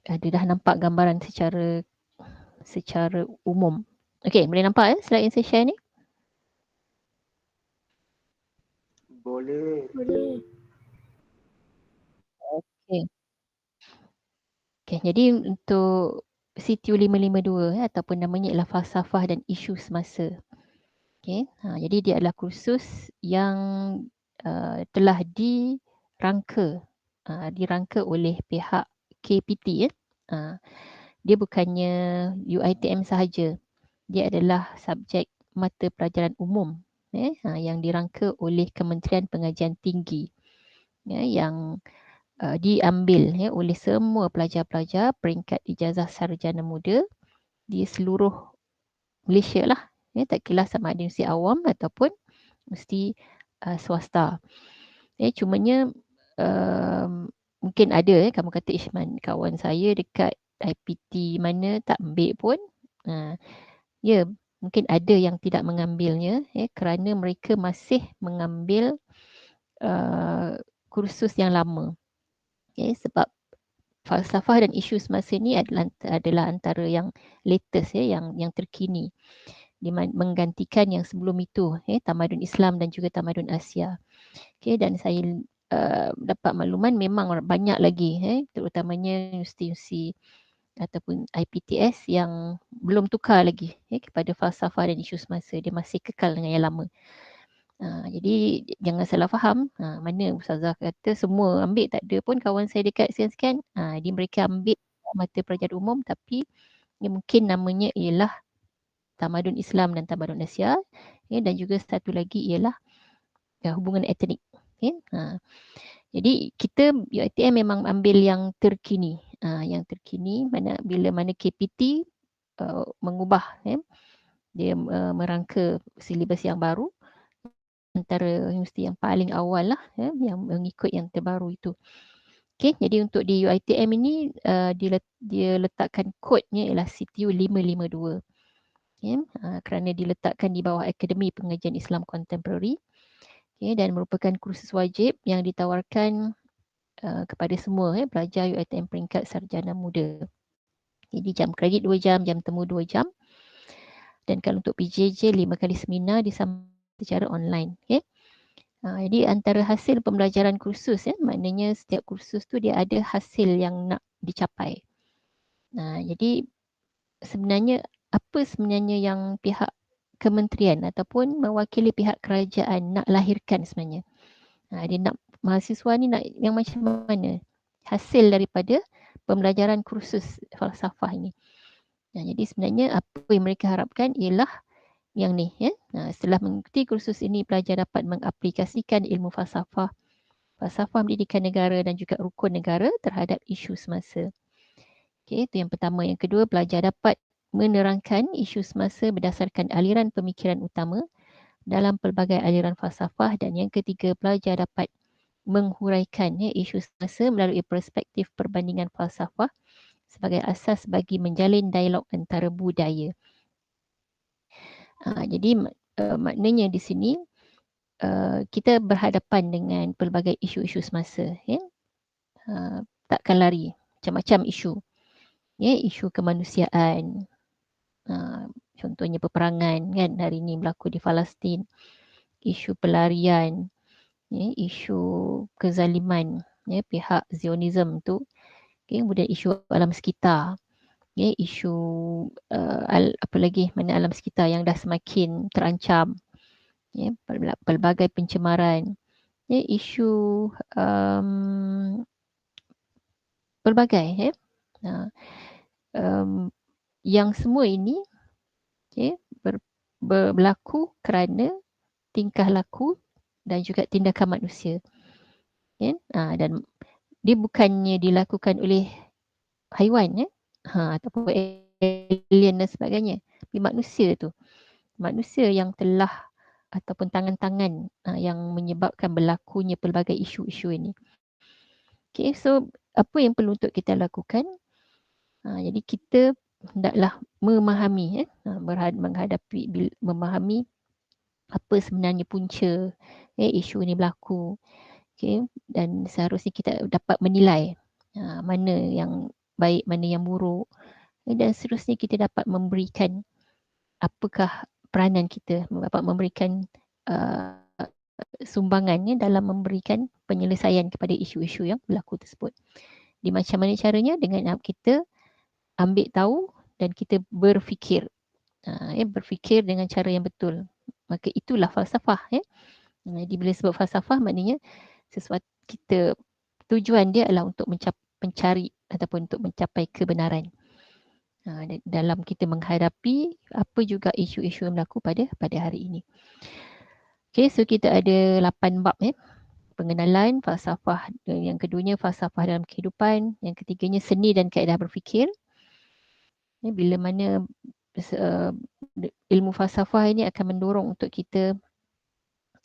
ada dah nampak gambaran secara umum. Okey, boleh nampak slide yang saya share ni? Boleh. Boleh. Okey. Okey, jadi untuk CTU 552 ataupun namanya ialah falsafah dan isu semasa. Okey, jadi dia adalah kursus yang telah dirangka oleh pihak KPT ya. Dia bukannya UiTM sahaja. Dia adalah subjek mata pelajaran umum yang dirangka oleh Kementerian Pengajian Tinggi yang diambil oleh semua pelajar-pelajar peringkat ijazah sarjana muda di seluruh Malaysia lah. Tak kira sama ada universiti awam ataupun universiti swasta. Cumanya mungkin ada kamu kata Ishman, kawan saya dekat IPT mana tak ambil pun. Ya, mungkin ada yang tidak mengambilnya kerana mereka masih mengambil kursus yang lama. Sebab falsafah dan isu semasa ni adalah antara yang latest yang terkini, menggantikan yang sebelum itu tamadun Islam dan juga tamadun Asia. Dan saya dapat makluman memang banyak lagi terutamanya universiti-universiti ataupun IPTS yang belum tukar lagi kepada falsafah dan isu semasa, dia masih kekal dengan yang lama. Jadi jangan salah faham, mana Ustazah kata semua ambil, tak ada pun kawan saya dekat sekian-sekian, dia mereka ambil mata pelajaran umum tapi mungkin namanya ialah tamadun Islam dan tamadun Asia dan juga satu lagi ialah hubungan etnik. Jadi kita UiTM memang ambil yang terkini, bila mana KPT mengubah dia merangka silibus yang baru antara universiti yang paling awal lah yang mengikut yang terbaru itu. Okey, jadi untuk di UiTM ini dia letakkan kodnya ialah CTU 552. Kerana diletakkan di bawah Akademi Pengajian Islam Contemporary dan merupakan kursus wajib yang ditawarkan kepada semua pelajar UiTM peringkat sarjana muda. Jadi jam kredit 2 jam, jam temu 2 jam. Dan kalau untuk PJJ 5 kali seminar disambung secara online. Jadi antara hasil pembelajaran kursus maknanya setiap kursus tu dia ada hasil yang nak dicapai. Jadi sebenarnya apa sebenarnya yang pihak kementerian ataupun mewakili pihak kerajaan nak lahirkan sebenarnya. Dia nak mahasiswa ni nak yang macam mana hasil daripada pembelajaran kursus falsafah ini. Jadi sebenarnya apa yang mereka harapkan ialah yang ni setelah mengikuti kursus ini, pelajar dapat mengaplikasikan ilmu falsafah pendidikan negara dan juga rukun negara terhadap isu semasa. Itu yang pertama. Yang kedua, pelajar dapat menerangkan isu semasa berdasarkan aliran pemikiran utama dalam pelbagai aliran falsafah. Dan yang ketiga, pelajar dapat menghuraikan isu semasa melalui perspektif perbandingan falsafah sebagai asas bagi menjalin dialog antara budaya. Jadi maknanya di sini kita berhadapan dengan pelbagai isu-isu semasa. Takkan lari, macam-macam isu. Isu kemanusiaan, contohnya peperangan kan hari ini berlaku di Palestin, isu pelarian, isu kezaliman pihak Zionism tu, kemudian isu alam sekitar, isu apa lagi, mana alam sekitar yang dah semakin terancam, pelbagai pencemaran, isu pelbagai yang semua ini berlaku kerana tingkah laku dan juga tindakan manusia. Dan dia bukannya dilakukan oleh haiwan ataupun alien dan sebagainya. Tapi manusia yang telah ataupun tangan-tangan yang menyebabkan berlakunya pelbagai isu-isu ini. So apa yang perlu untuk kita lakukan? Jadi kita hendaklah memahami memahami apa sebenarnya punca isu ini berlaku. Dan seharusnya kita dapat menilai mana yang baik, mana yang buruk, dan seterusnya kita dapat memberikan apakah peranan kita, dapat memberikan sumbangannya dalam memberikan penyelesaian kepada isu-isu yang berlaku tersebut. Di macam mana caranya? Dengan kita ambil tahu dan kita berfikir. Berfikir dengan cara yang betul. Maka itulah falsafah. Jadi bila sebut falsafah maknanya sesuatu kita, tujuan dia adalah untuk mencari ataupun untuk mencapai kebenaran. Dalam kita menghadapi apa juga isu-isu yang berlaku pada hari ini. Okay, so kita ada 8 bab. Pengenalan, falsafah. Yang keduanya falsafah dalam kehidupan. Yang ketiganya seni dan kaedah berfikir. Bila mana ilmu falsafah ini akan mendorong untuk kita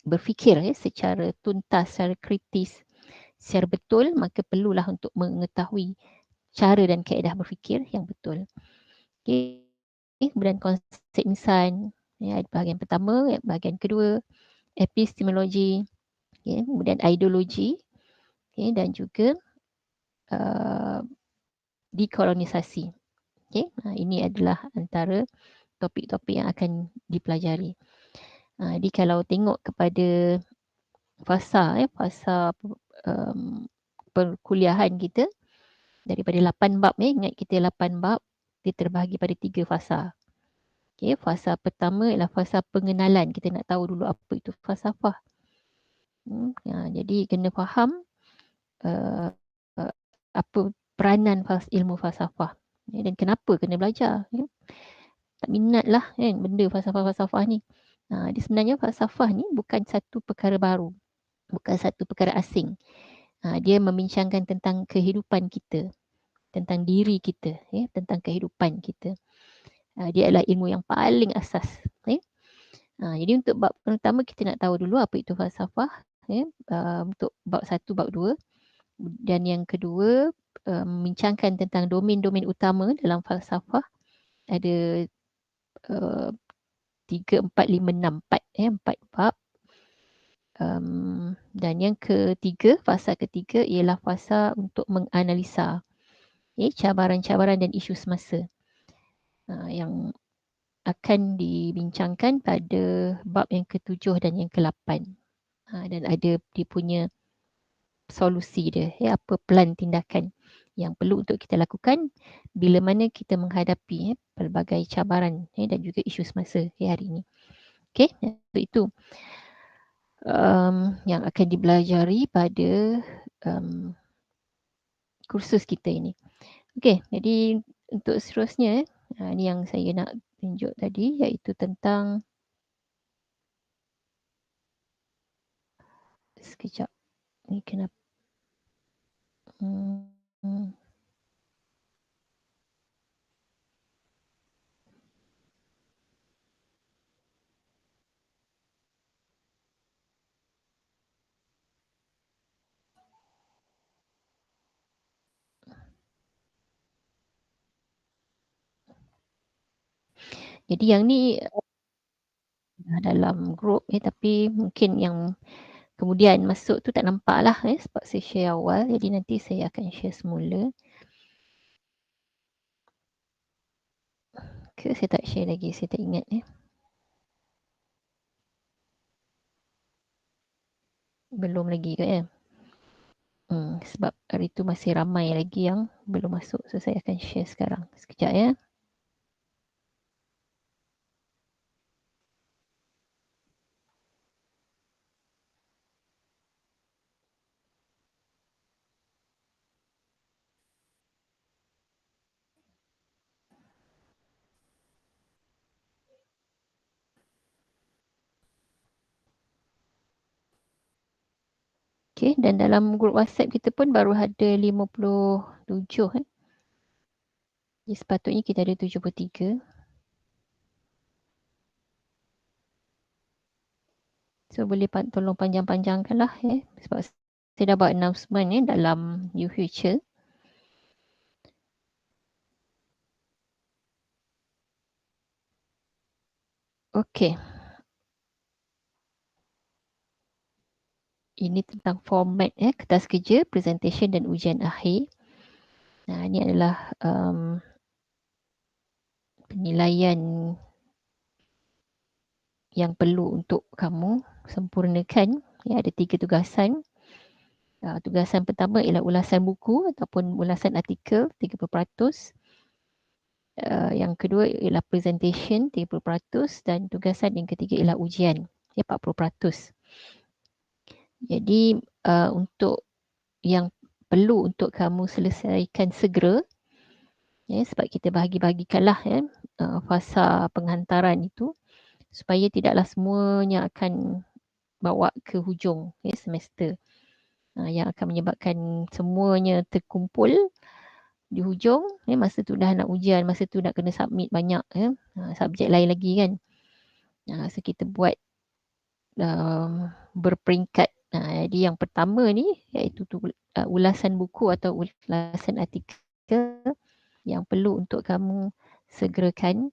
berfikir secara tuntas, secara kritis, secara betul, maka perlulah untuk mengetahui cara dan kaedah berfikir yang betul. Okay. Kemudian konsep insan, bahagian pertama, bahagian kedua, epistemologi, kemudian ideologi, dan juga dekolonisasi. Ini adalah antara topik-topik yang akan dipelajari. Jadi kalau tengok kepada fasa perkuliahan kita, daripada 8 bab, ingat kita 8 bab, dia terbahagi pada 3 fasa. Fasa pertama ialah fasa pengenalan. Kita nak tahu dulu apa itu falsafah. Jadi kena faham apa peranan ilmu falsafah, dan kenapa kena belajar. Tak minat lah benda falsafah-falsafah ni. Dia sebenarnya falsafah ni bukan satu perkara baru, bukan satu perkara asing. Dia membincangkan tentang kehidupan kita, tentang diri kita, tentang kehidupan kita. Dia adalah ilmu yang paling asas. Jadi untuk bab pertama kita nak tahu dulu apa itu falsafah. Untuk bab 1, bab 2. Dan yang kedua, membincangkan tentang domain-domain utama dalam falsafah. Ada 3, 4, 5, 6, 4 bab. Dan yang ketiga, fasa ketiga ialah fasa untuk menganalisa cabaran-cabaran dan isu semasa yang akan dibincangkan pada bab yang ke-7 dan yang ke-8. Dan ada dia punya solusi dia, apa plan tindakan yang perlu untuk kita lakukan bila mana kita menghadapi pelbagai cabaran dan juga isu semasa hari ini. Okey, itu yang akan dipelajari pada kursus kita ini. Okey, jadi untuk seterusnya, ini yang saya nak tunjuk tadi, iaitu tentang, sekejap, ni kenapa jadi yang ni dalam grup tapi mungkin yang kemudian masuk tu tak nampak lah sebab saya share awal, jadi nanti saya akan share semula. Ke saya tak share lagi, saya tak ingat belum lagi ke sebab hari tu masih ramai lagi yang belum masuk, so saya akan share sekarang. Sekejap ya. Okay, dan dalam grup WhatsApp kita pun baru ada 57 Jadi sepatutnya kita ada 73. So boleh tolong panjang-panjangkan lah sebab saya dah buat announcement dalam New Future. Okay. Ini tentang format kertas kerja, presentation dan ujian akhir. Nah, ini adalah penilaian yang perlu untuk kamu sempurnakan. Ya, ada 3 tugasan. Tugasan pertama ialah ulasan buku ataupun ulasan artikel 30%. Yang kedua ialah presentation 30% dan tugasan yang ketiga ialah ujian 40%. Jadi untuk yang perlu untuk kamu selesaikan segera, ya, sebab kita bahagi-bagikanlah ya, fasa penghantaran itu supaya tidaklah semuanya akan bawa ke hujung ya, semester, yang akan menyebabkan semuanya terkumpul di hujung ya, masa tu dah nak ujian, masa tu nak kena submit banyak ya, subjek lain lagi kan. So kita buat berperingkat. Jadi yang pertama ni iaitu ulasan buku atau ulasan artikel yang perlu untuk kamu segerakan.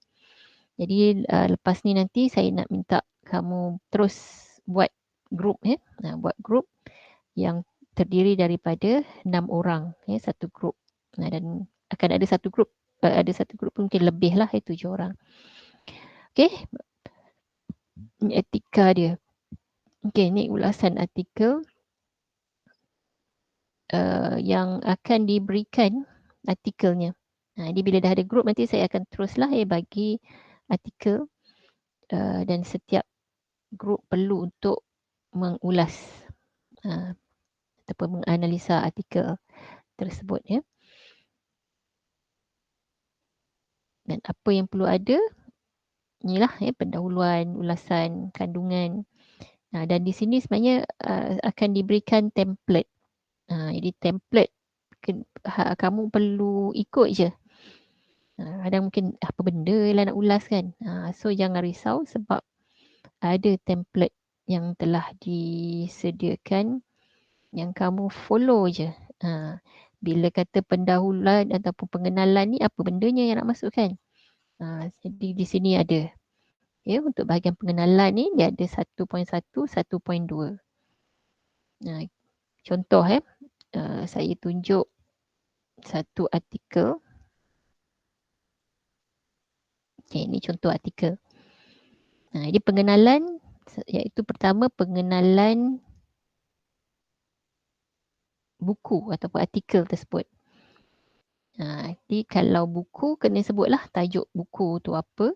Jadi lepas ni nanti saya nak minta kamu terus buat grup ya. Buat grup yang terdiri daripada 6 orang ya, satu grup. Dan akan ada satu grup, mungkin lebih lah, 7 orang. Okey, ini etika dia. Okey, ni ulasan artikel yang akan diberikan artikelnya. Jadi bila dah ada grup nanti saya akan teruslah bagi artikel, dan setiap grup perlu untuk mengulas ataupun menganalisa artikel tersebut ya. Dan apa yang perlu ada, inilah pendahuluan, ulasan, kandungan. Dan di sini sebenarnya akan diberikan template. Jadi template kamu perlu ikut je. Kadang mungkin apa benda lah nak ulas kan. So jangan risau sebab ada template yang telah disediakan yang kamu follow je. Bila kata pendahuluan ataupun pengenalan ni apa bendanya yang nak masukkan. Jadi di sini ada. Ya, untuk bahagian pengenalan ni dia ada 1.1, 1.2. Contoh saya tunjuk satu artikel. Okay, ini contoh artikel. Jadi pengenalan iaitu pertama pengenalan buku ataupun artikel tersebut. Jadi kalau buku kena sebutlah tajuk buku tu apa.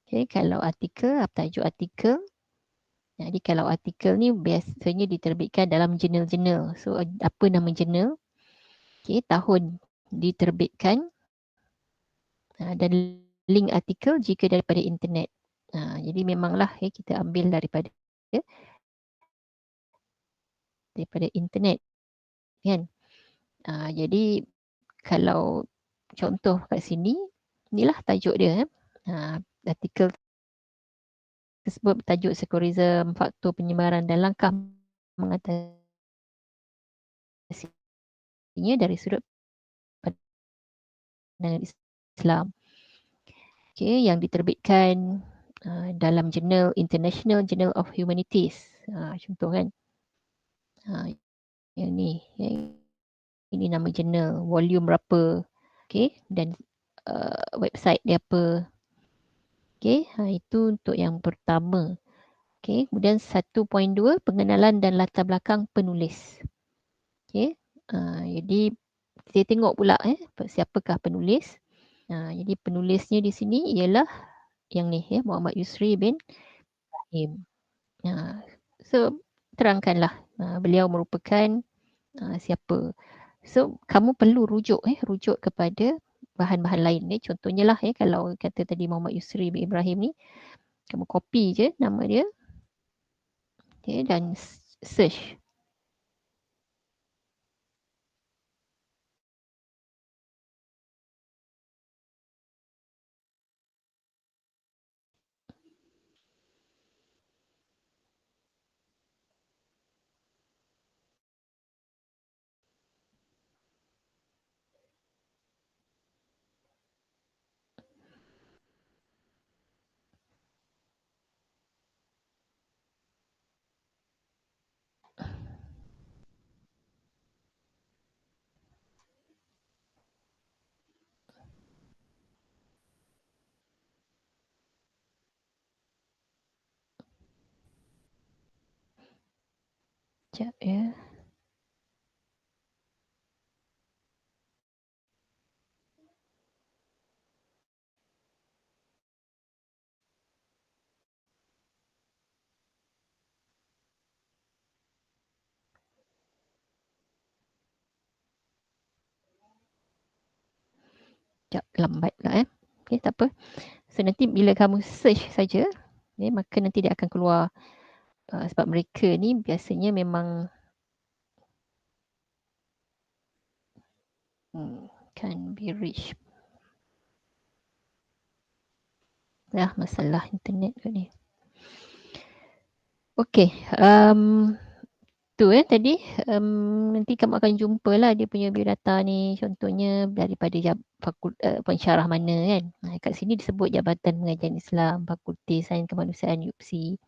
Okay, kalau artikel tajuk artikel. Jadi kalau artikel ni biasanya diterbitkan dalam jurnal-jurnal. So apa nama jurnal? Okay, tahun diterbitkan, dan link artikel jika daripada internet. Jadi memanglah kita ambil daripada internet kan. Jadi kalau contoh kat sini, inilah tajuk dia. Artikel tersebut bertajuk Sekularisme, Faktor Penyebaran dan Langkah Mengatasinya dari sudut pandangan Islam. Okay, yang diterbitkan dalam jurnal International Journal of Humanities. Contoh kan. Yang ni. Ini nama jurnal, volume berapa. Okay, dan website dia apa. Okay, itu untuk yang pertama. Okay, kemudian 1.2 pengenalan dan latar belakang penulis. Okay, jadi kita tengok pula siapakah penulis. Jadi penulisnya di sini ialah yang ni Muhammad Yusri bin Ibrahim. So terangkanlah beliau merupakan siapa. So kamu perlu rujuk kepada bahan-bahan lain contohnya lah kalau kata tadi Muhammad Yusri bin Ibrahim ni, kamu copy je nama dia, dan search. Sekejap ya. Sekejap, lambat pula Okay, tak apa. So nanti bila kamu search saja, maka nanti dia akan keluar sebab mereka ni biasanya memang can be reached. Masalah internet ke ni. Okay, tu tadi nanti kamu akan jumpa lah dia punya biodata ni, contohnya daripada pensyarah mana kan. Kat sini disebut Jabatan Pengajian Islam, Fakulti Sains Kemanusiaan UPSI.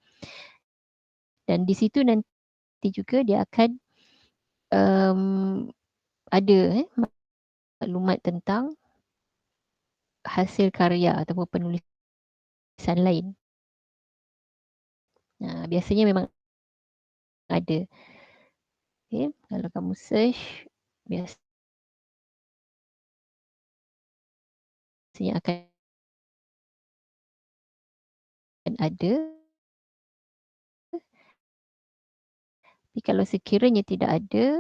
Dan di situ nanti juga dia akan ada maklumat tentang hasil karya ataupun penulisan lain. Biasanya memang ada. Okay, kalau kamu search, biasanya akan ada. Tapi kalau sekiranya tidak ada,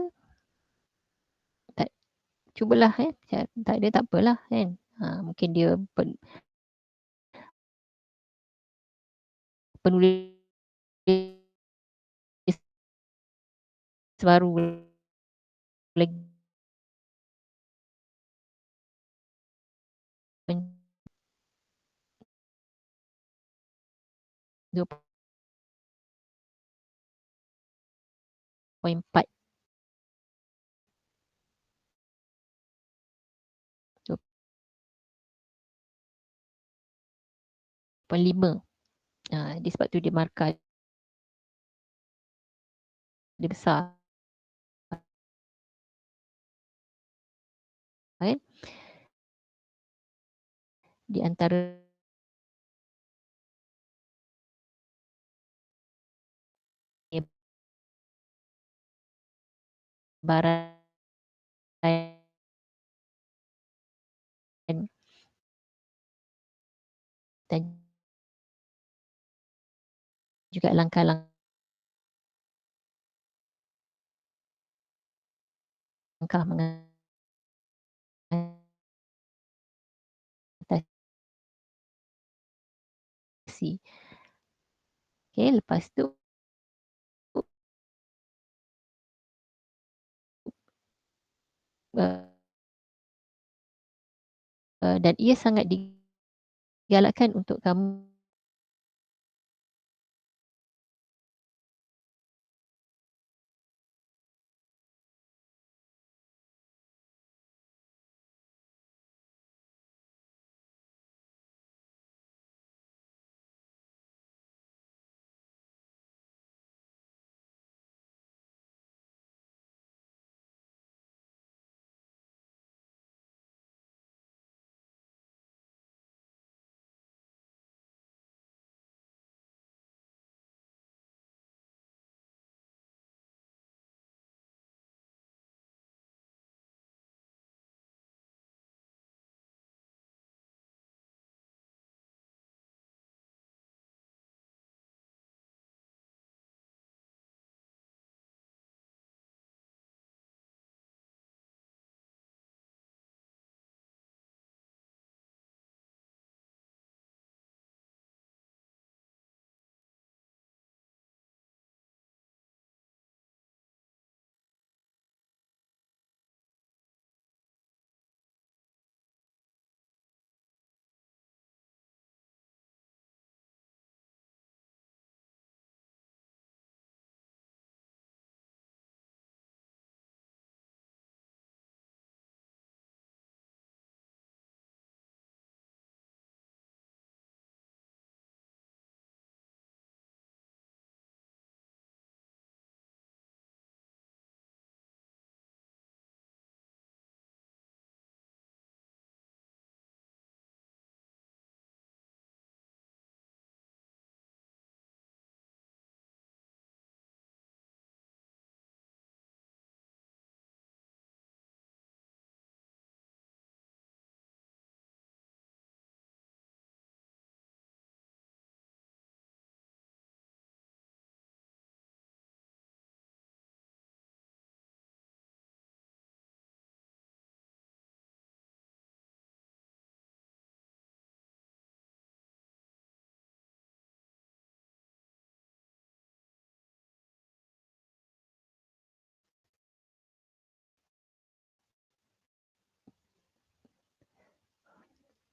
cubalah tak ada tak apalah kan. Mungkin dia penulis baru lagi 2.4 2.5. Dia sebab tu dia markah dia besar kan. Di antara baran dan juga langkah-langkah mengatasi. Okay, lepas tu dan ia sangat digalakkan untuk kamu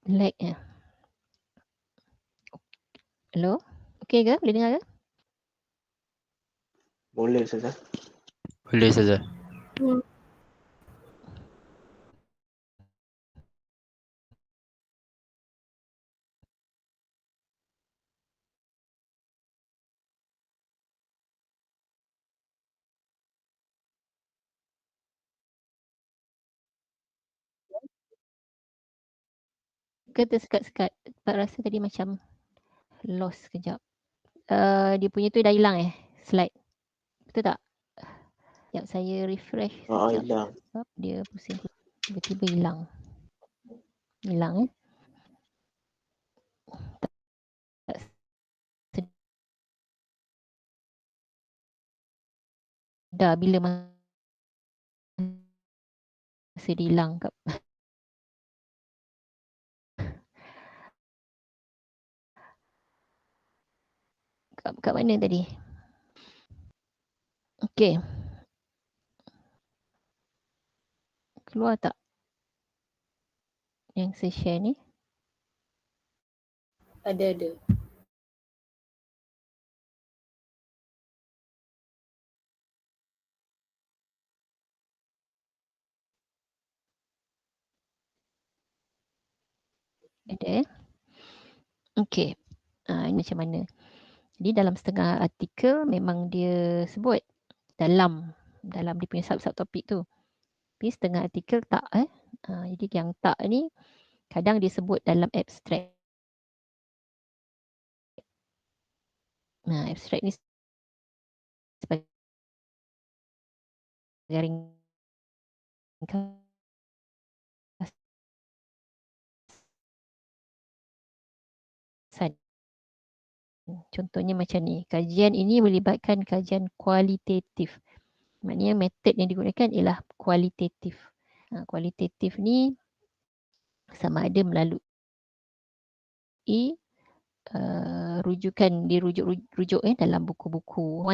Lag ya. Hello? Okey ke? Boleh dengar ke? Boleh Ustazah. Boleh saja. Ke tersekat-sekat? Pak rasa tadi macam lost sekejap. Dia punya tu dah hilang slide? Betul tak? Sekejap saya refresh sekejap Hilang. sebab dia pusing tiba-tiba hilang. Hilang tak sedar bila masa dia hilang kat mana tadi? Okey. Keluar tak yang saya share ni? Ada. Ada Okey. Ini macam mana? Jadi dalam setengah artikel memang dia sebut dalam dia punya sub-topik tu. Tapi setengah artikel tak jadi yang tak ni kadang disebut dalam abstract. Abstract ni sebagai ringkasan. Contohnya macam ni, kajian ini melibatkan kajian kualitatif. Maknanya metod yang digunakan ialah kualitatif. Kualitatif ni sama ada melalui rujukan dirujuk dalam buku-buku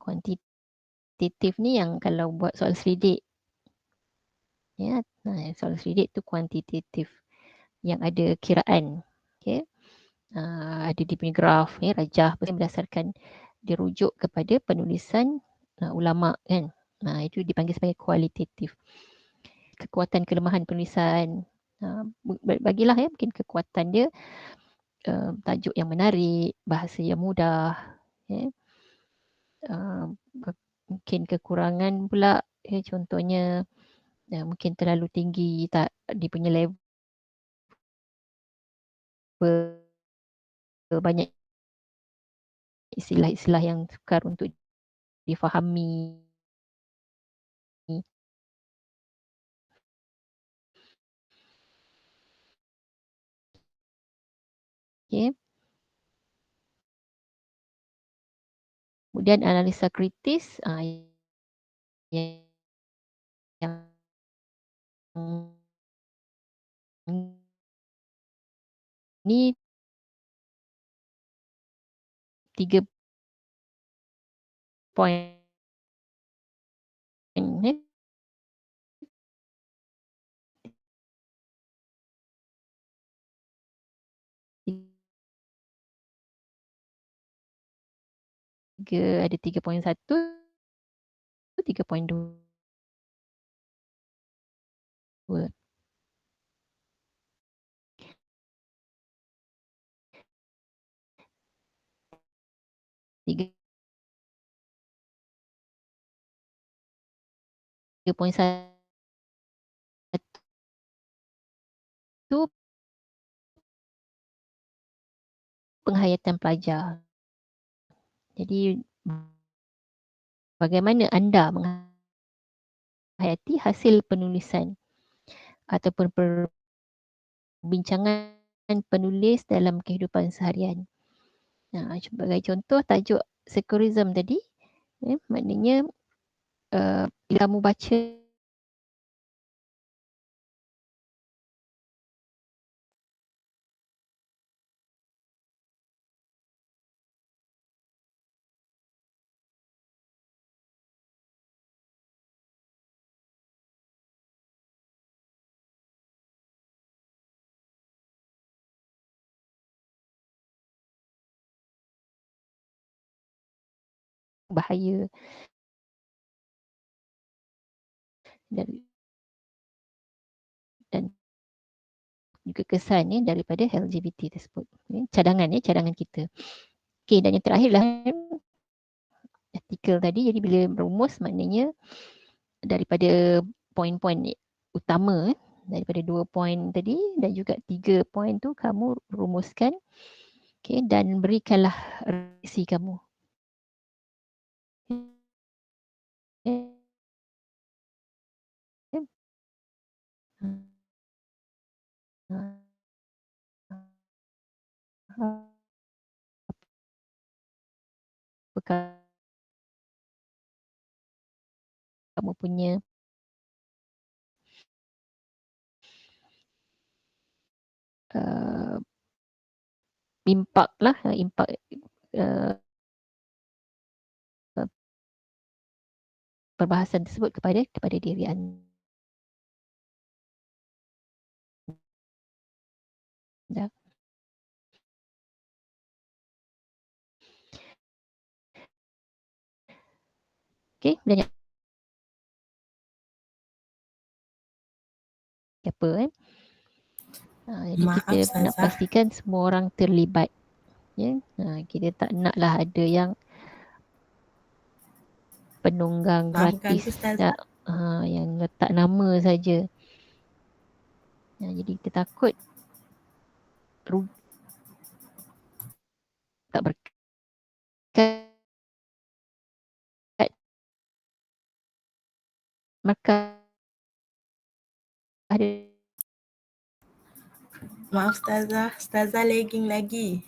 kuantitatif ni yang kalau buat soal selidik soal selidik tu kuantitatif yang ada kiraan. Okay. Ada di punya graf rajah berdasarkan dirujuk kepada penulisan ulama kan. Itu dipanggil sebagai kualitatif. Kekuatan kelemahan penulisan, bagilah mungkin kekuatan dia tajuk yang menarik, bahasa yang mudah, mungkin kekurangan pula contohnya mungkin terlalu tinggi tak dia punya level banyak istilah-istilah yang sukar untuk difahami. Okay. Kemudian analisa kritis yang ni 3 poin 3.1, 3.2. Tiga poin satu penghayatan pelajar. Jadi bagaimana anda menghayati hasil penulisan ataupun perbincangan penulis dalam kehidupan seharian. Sebagai contoh tajuk sekurism tadi, maknanya bila kamu baca bahaya dan juga kesan daripada LGBT tersebut. Cadangan kita. Okey, dan yang terakhirlah artikel tadi. Jadi bila merumus maknanya daripada poin-poin utama daripada 2 poin tadi dan juga 3 poin tu kamu rumuskan, okey, dan berikanlah reaksi kamu. Apakah kamu punya impak lah, impak perbahasan tersebut kepada diri anda. Okey, dan yang apa jadi Maaf, kita nak Ustazah. pastikan semua orang terlibat. Ya, kita tak naklah ada yang penunggang Maafkan gratis Ustazah. yang letak nama saja. Jadi kita takut tak berkat, maka ada Maaf Ustazah, Ustazah lagging lagi.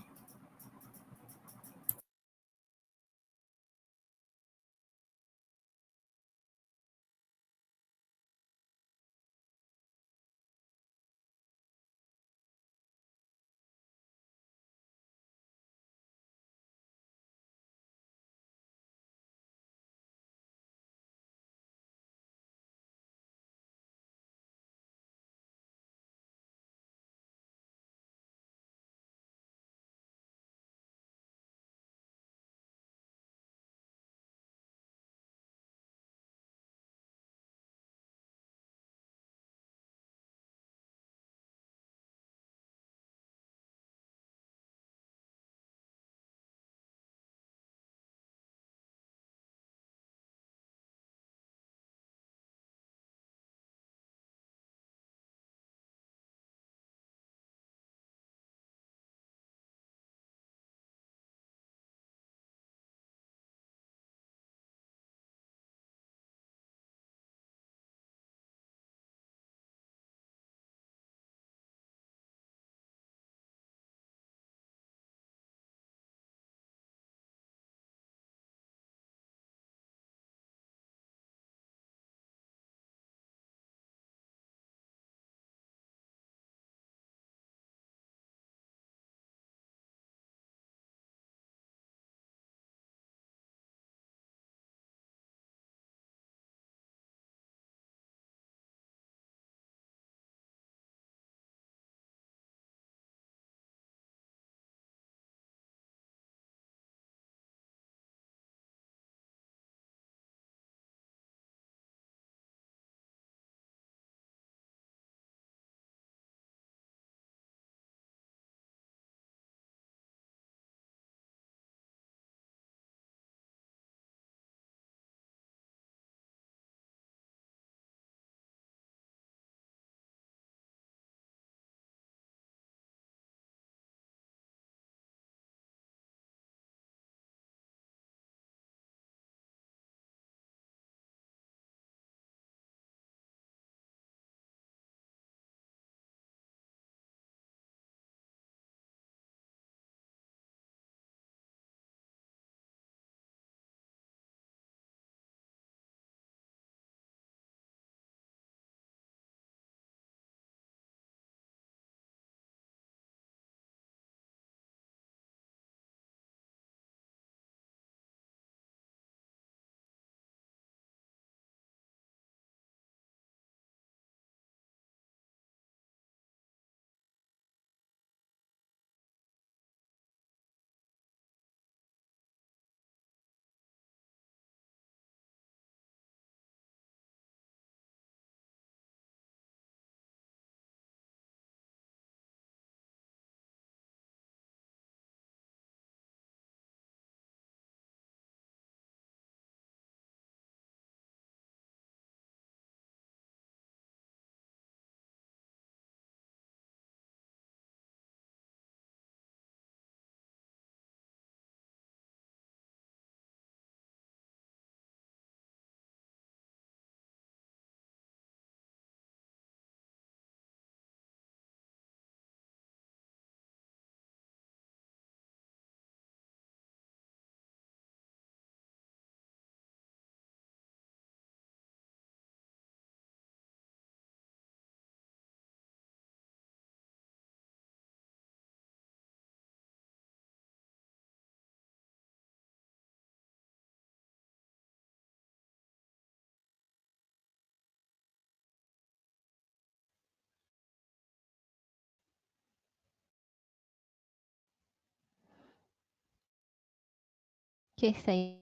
Okey, saya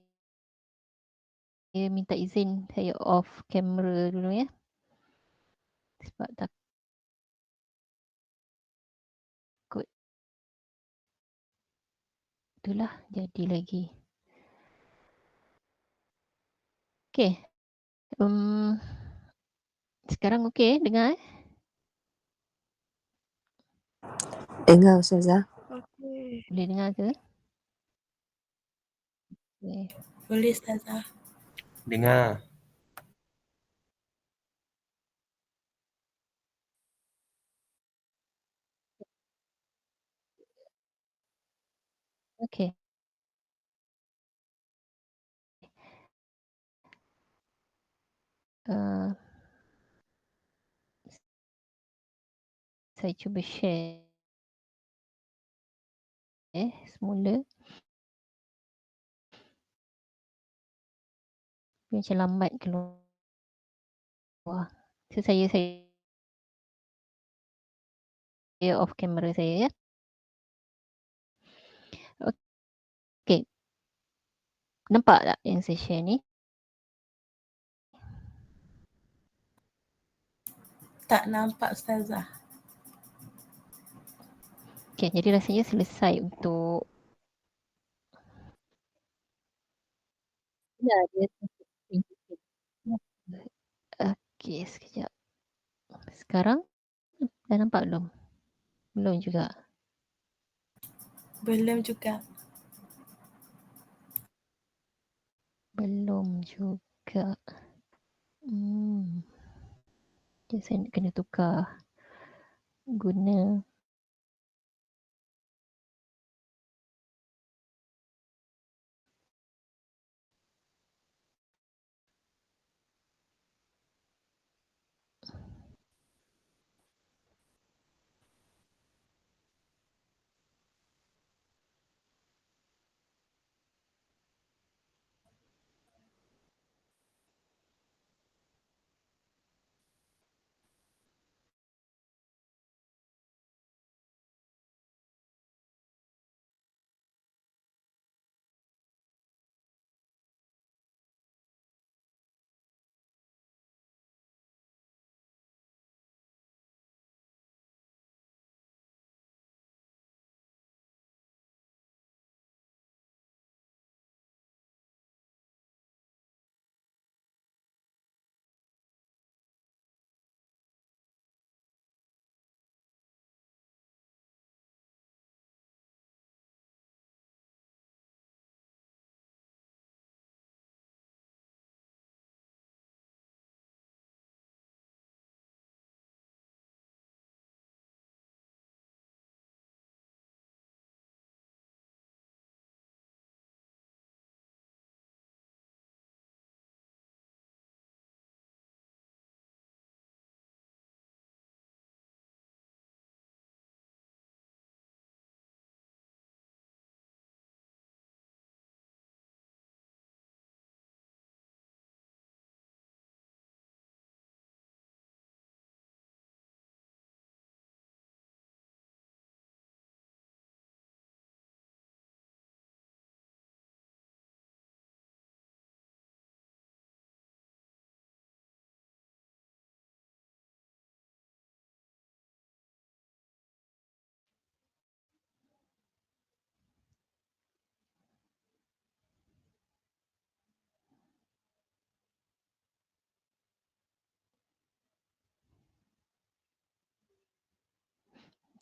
minta izin saya off kamera dulu ya. Sebab takut itulah jadi lagi. Okey. Sekarang okey dengar? Dengar Ustazah. Okey. Boleh dengar ke? Okey. Boleh Ustazah. Dengar. Okey. Saya cuba share semula. Macam lambat keluar. So saya off kamera saya ya. Okey. Nampak tak yang saya share ni? Tak nampak Ustazah. Okey, jadi rasanya selesai untuk ya dia okey, sekejap. Sekarang dah nampak belum? Belum juga. Belum juga. Belum juga. Jadi saya nak kena tukar guna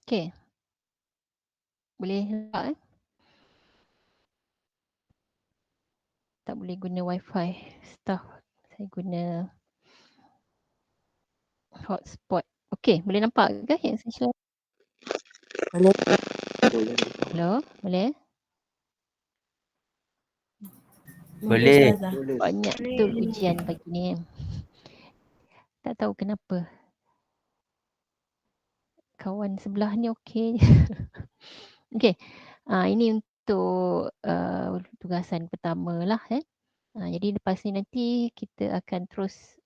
okey. Boleh nampak tak boleh guna wifi staff. Saya guna hotspot. Okey, boleh nampak ke yang saya share? Boleh. Hello, boleh? Boleh. Ustazah. Banyak betul ujian pagi ni. Tak tahu kenapa. Kawan sebelah ni okey. Okey. Ini untuk tugasan pertama lah jadi lepas ni nanti kita akan terus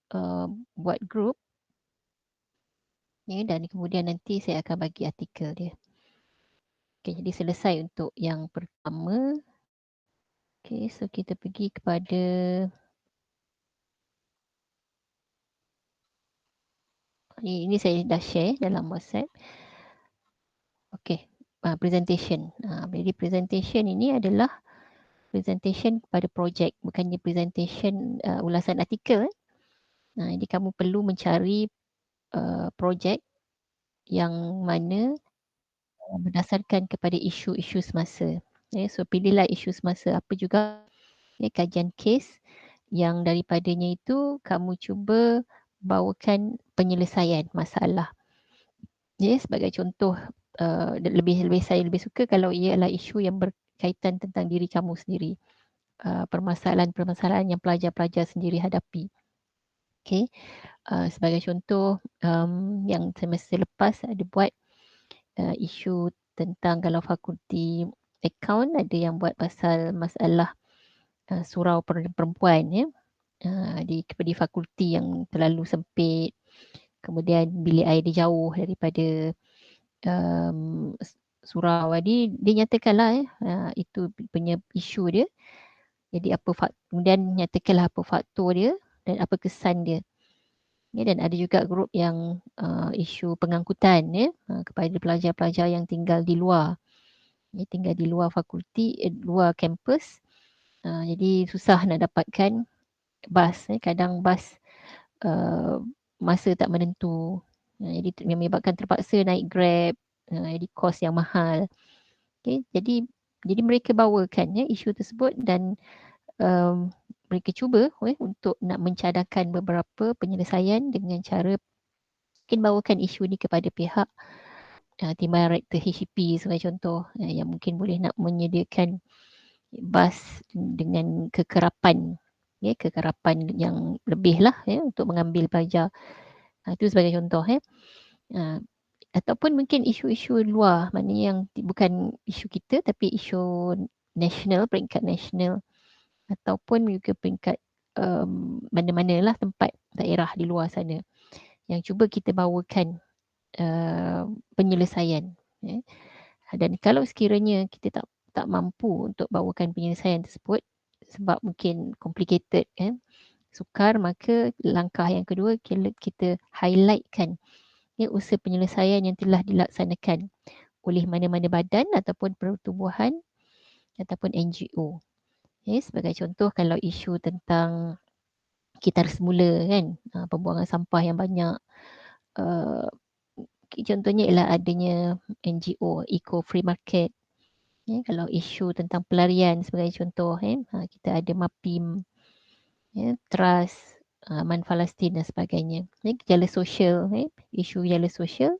buat group. Dan kemudian nanti saya akan bagi artikel dia. Okey, jadi selesai untuk yang pertama. Okay, so kita pergi kepada ini saya dah share dalam WhatsApp. Okay, presentation. Jadi presentation ini adalah presentation pada projek, bukannya presentation ulasan artikel. Jadi kamu perlu mencari projek yang mana berdasarkan kepada isu-isu semasa. So pilihlah isu semasa apa juga, kajian kes yang daripadanya itu kamu cuba bawakan penyelesaian masalah. Sebagai contoh, saya lebih suka kalau ia adalah isu yang berkaitan tentang diri kamu sendiri, permasalahan-permasalahan yang pelajar-pelajar sendiri hadapi. Okay. Sebagai contoh, yang semester lepas ada buat isu tentang kalau fakulti akaun ada yang buat pasal masalah surau perempuan, di fakulti yang terlalu sempit, kemudian bilik air dia jauh daripada surau. Jadi dia nyatakanlah itu punya isu dia. Jadi kemudian nyatakanlah apa faktor dia dan apa kesan dia. Dan ada juga grup yang isu pengangkutan kepada pelajar-pelajar yang tinggal di luar. Tinggal di luar fakulti, luar kampus. Jadi susah nak dapatkan bas. Kadang bas masa tak menentu. Jadi menyebabkan terpaksa naik Grab. Jadi kos yang mahal. Okay, jadi mereka bawakan isu tersebut dan mereka cuba untuk nak mencadangkan beberapa penyelesaian dengan cara mungkin bawakan isu ni kepada pihak Timbalan Rektor HCP sebagai contoh, yang mungkin boleh nak menyediakan bas dengan kekerapan yang lebih lah untuk mengambil pelajar. Itu sebagai contoh. Ataupun mungkin isu-isu luar, maknanya yang bukan isu kita tapi isu nasional, peringkat nasional, ataupun juga peringkat mana-mana lah tempat daerah di luar sana yang cuba kita bawakan penyelesaian. Dan kalau sekiranya kita tak mampu untuk bawakan penyelesaian tersebut sebab mungkin complicated, sukar, maka langkah yang kedua kita highlightkan usaha penyelesaian yang telah dilaksanakan oleh mana-mana badan ataupun pertubuhan ataupun NGO. Sebagai contoh, kalau isu tentang kitar semula pembuangan sampah yang banyak, contohnya ialah adanya NGO Eco Free Market. Kalau isu tentang pelarian sebagai contoh, kita ada MAPIM, Trust, Aman Palestin dan sebagainya. Gejala sosial, isu gejala sosial,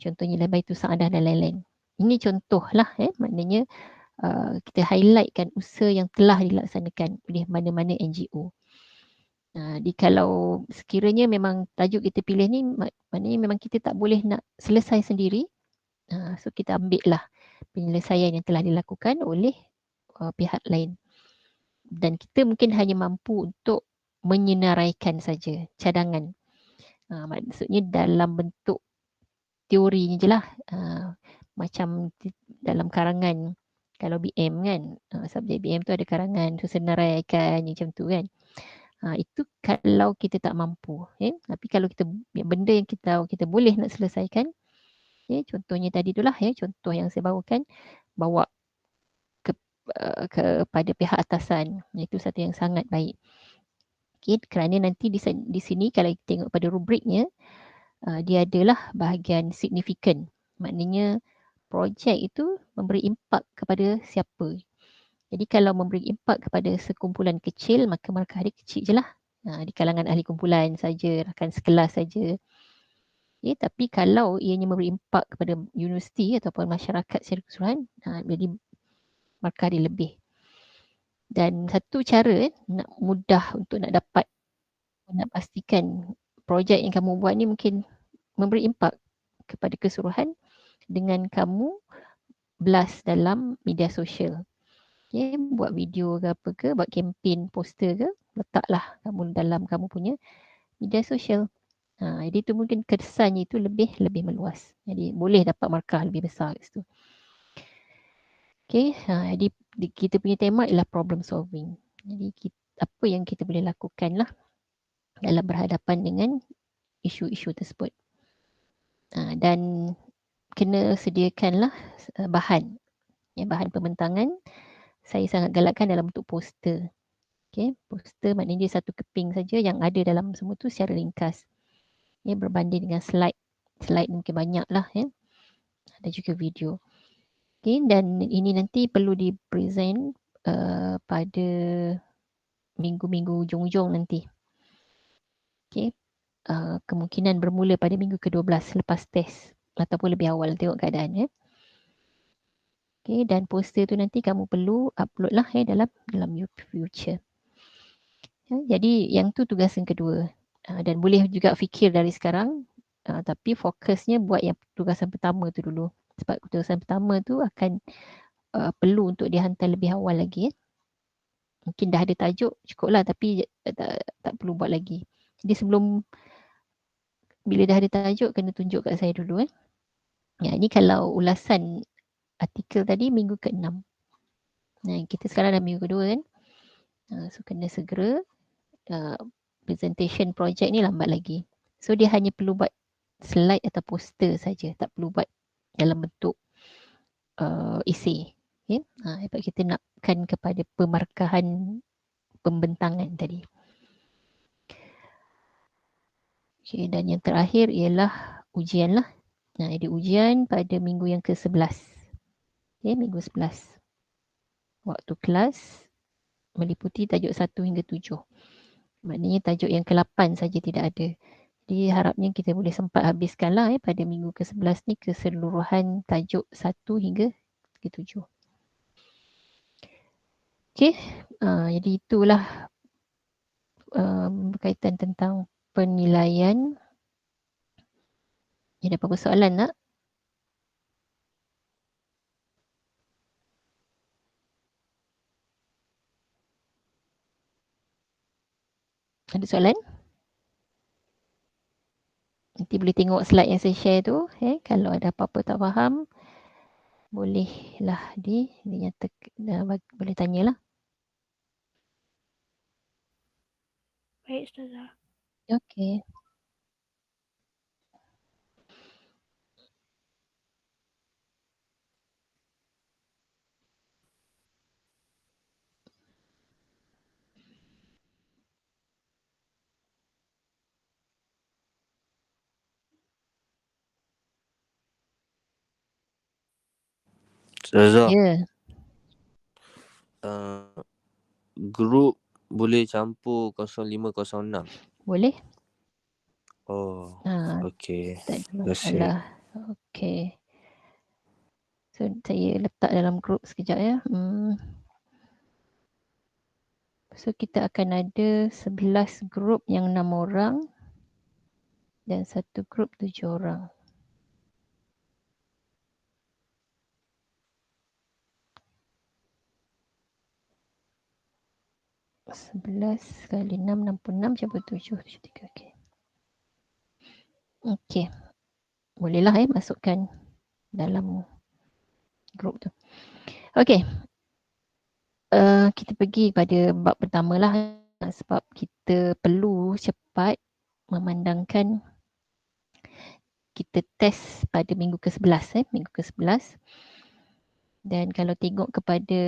contohnya ialah Baitul Saadah dan lain-lain. Ini contoh lah, maknanya kita highlightkan usaha yang telah dilaksanakan oleh mana-mana NGO. Jadi kalau sekiranya memang tajuk kita pilih ni, maknanya memang kita tak boleh nak selesai sendiri. So kita ambil lah penyelesaian yang telah dilakukan oleh pihak lain. Dan kita mungkin hanya mampu untuk menyenaraikan saja cadangan. Maksudnya dalam bentuk teorinya je lah. Macam dalam karangan, kalau BM kan, subjek BM tu ada karangan, so senaraikan macam tu kan. Itu kalau kita tak mampu. Tapi kalau benda yang kita boleh nak selesaikan, contohnya tadi tu lah, contoh yang saya bawakan, bawa kepada pihak atasan. Itu satu yang sangat baik. Kerana nanti di sini kalau kita tengok pada rubriknya, dia adalah bahagian signifikan. Maknanya projek itu memberi impak kepada siapa. Jadi kalau memberi impak kepada sekumpulan kecil, maka markah dia kecil je lah. Di kalangan ahli kumpulan saja, rakan sekelas saja. Tapi kalau ianya memberi impak kepada universiti ataupun masyarakat secara keseluruhan, jadi markah dia lebih. Dan satu cara nak mudah untuk nak dapat, nak pastikan projek yang kamu buat ni mungkin memberi impak kepada keseluruhan dengan kamu blast dalam media sosial. Buat video ke apa ke, buat kempen, poster ke, letaklah kamu dalam kamu punya media sosial. Jadi tu mungkin kesannya itu lebih meluas. Jadi boleh dapat markah lebih besar kat situ. Okay, jadi kita punya tema ialah problem solving. Jadi apa yang kita boleh lakukan lah dalam berhadapan dengan isu-isu tersebut. Dan kena sediakanlah bahan. Bahan pembentangan saya sangat galakkan dalam bentuk poster. Okay, poster maknanya dia satu keping saja yang ada dalam semua tu secara ringkas. Berbanding dengan slide. Slide mungkin banyak lah. Ada juga video. Okay, dan ini nanti perlu di-present pada minggu-minggu hujung-hujung nanti. Okay. Kemungkinan bermula pada minggu ke-12 lepas test ataupun lebih awal, tengok keadaan. Okay, dan poster tu nanti kamu perlu upload lah dalam future. Jadi yang tu tugas yang kedua. Dan boleh juga fikir dari sekarang, tapi fokusnya buat yang tugasan pertama tu dulu. Sebab tugasan pertama tu akan perlu untuk dihantar lebih awal lagi. Mungkin dah ada tajuk, cukup lah, tapi tak perlu buat lagi. Jadi sebelum, bila dah ada tajuk, kena tunjuk kat saya dulu. Ini kalau ulasan artikel tadi minggu ke-6. Kita sekarang dah minggu kedua kan. So kena segera. Presentation project ni lambat lagi. So dia hanya perlu buat slide atau poster saja, tak perlu buat dalam bentuk esei. Okay? Sebab kita nakkan kepada pemarkahan pembentangan tadi. Okay, dan yang terakhir ialah ujian lah. Jadi ujian pada minggu yang ke-11. Okay, minggu 11. Waktu kelas meliputi tajuk 1 hingga 7. Maknanya tajuk yang ke-8 saja tidak ada. Jadi harapnya kita boleh sempat habiskanlah pada minggu ke-11 ni keseluruhan tajuk 1 hingga ke-7. Okey, jadi itulah berkaitan tentang penilaian. Ada apa-apa soalan nak? Ada soalan? Nanti boleh tengok slide yang saya share tu. Kalau ada apa-apa tak faham, bolehlah dinyatakan, boleh tanyalah. Baik, Ustazah. Okey. Ustazah, Ya, grup boleh campur 0506. boleh. Oh, okey. Tak ada Terima kasih. masalah. Okey. So saya letak dalam grup sekejap ya. So kita akan ada 11 grup yang 6 orang dan satu grup 7 orang. Sebelas kali 6, 66 campur 7, 73. Okey. Okey. Bolehlah masukkan dalam grup tu. Okey. Kita pergi pada bab pertama lah sebab kita perlu cepat memandangkan kita test pada minggu ke-11 minggu ke-11. Dan kalau tengok kepada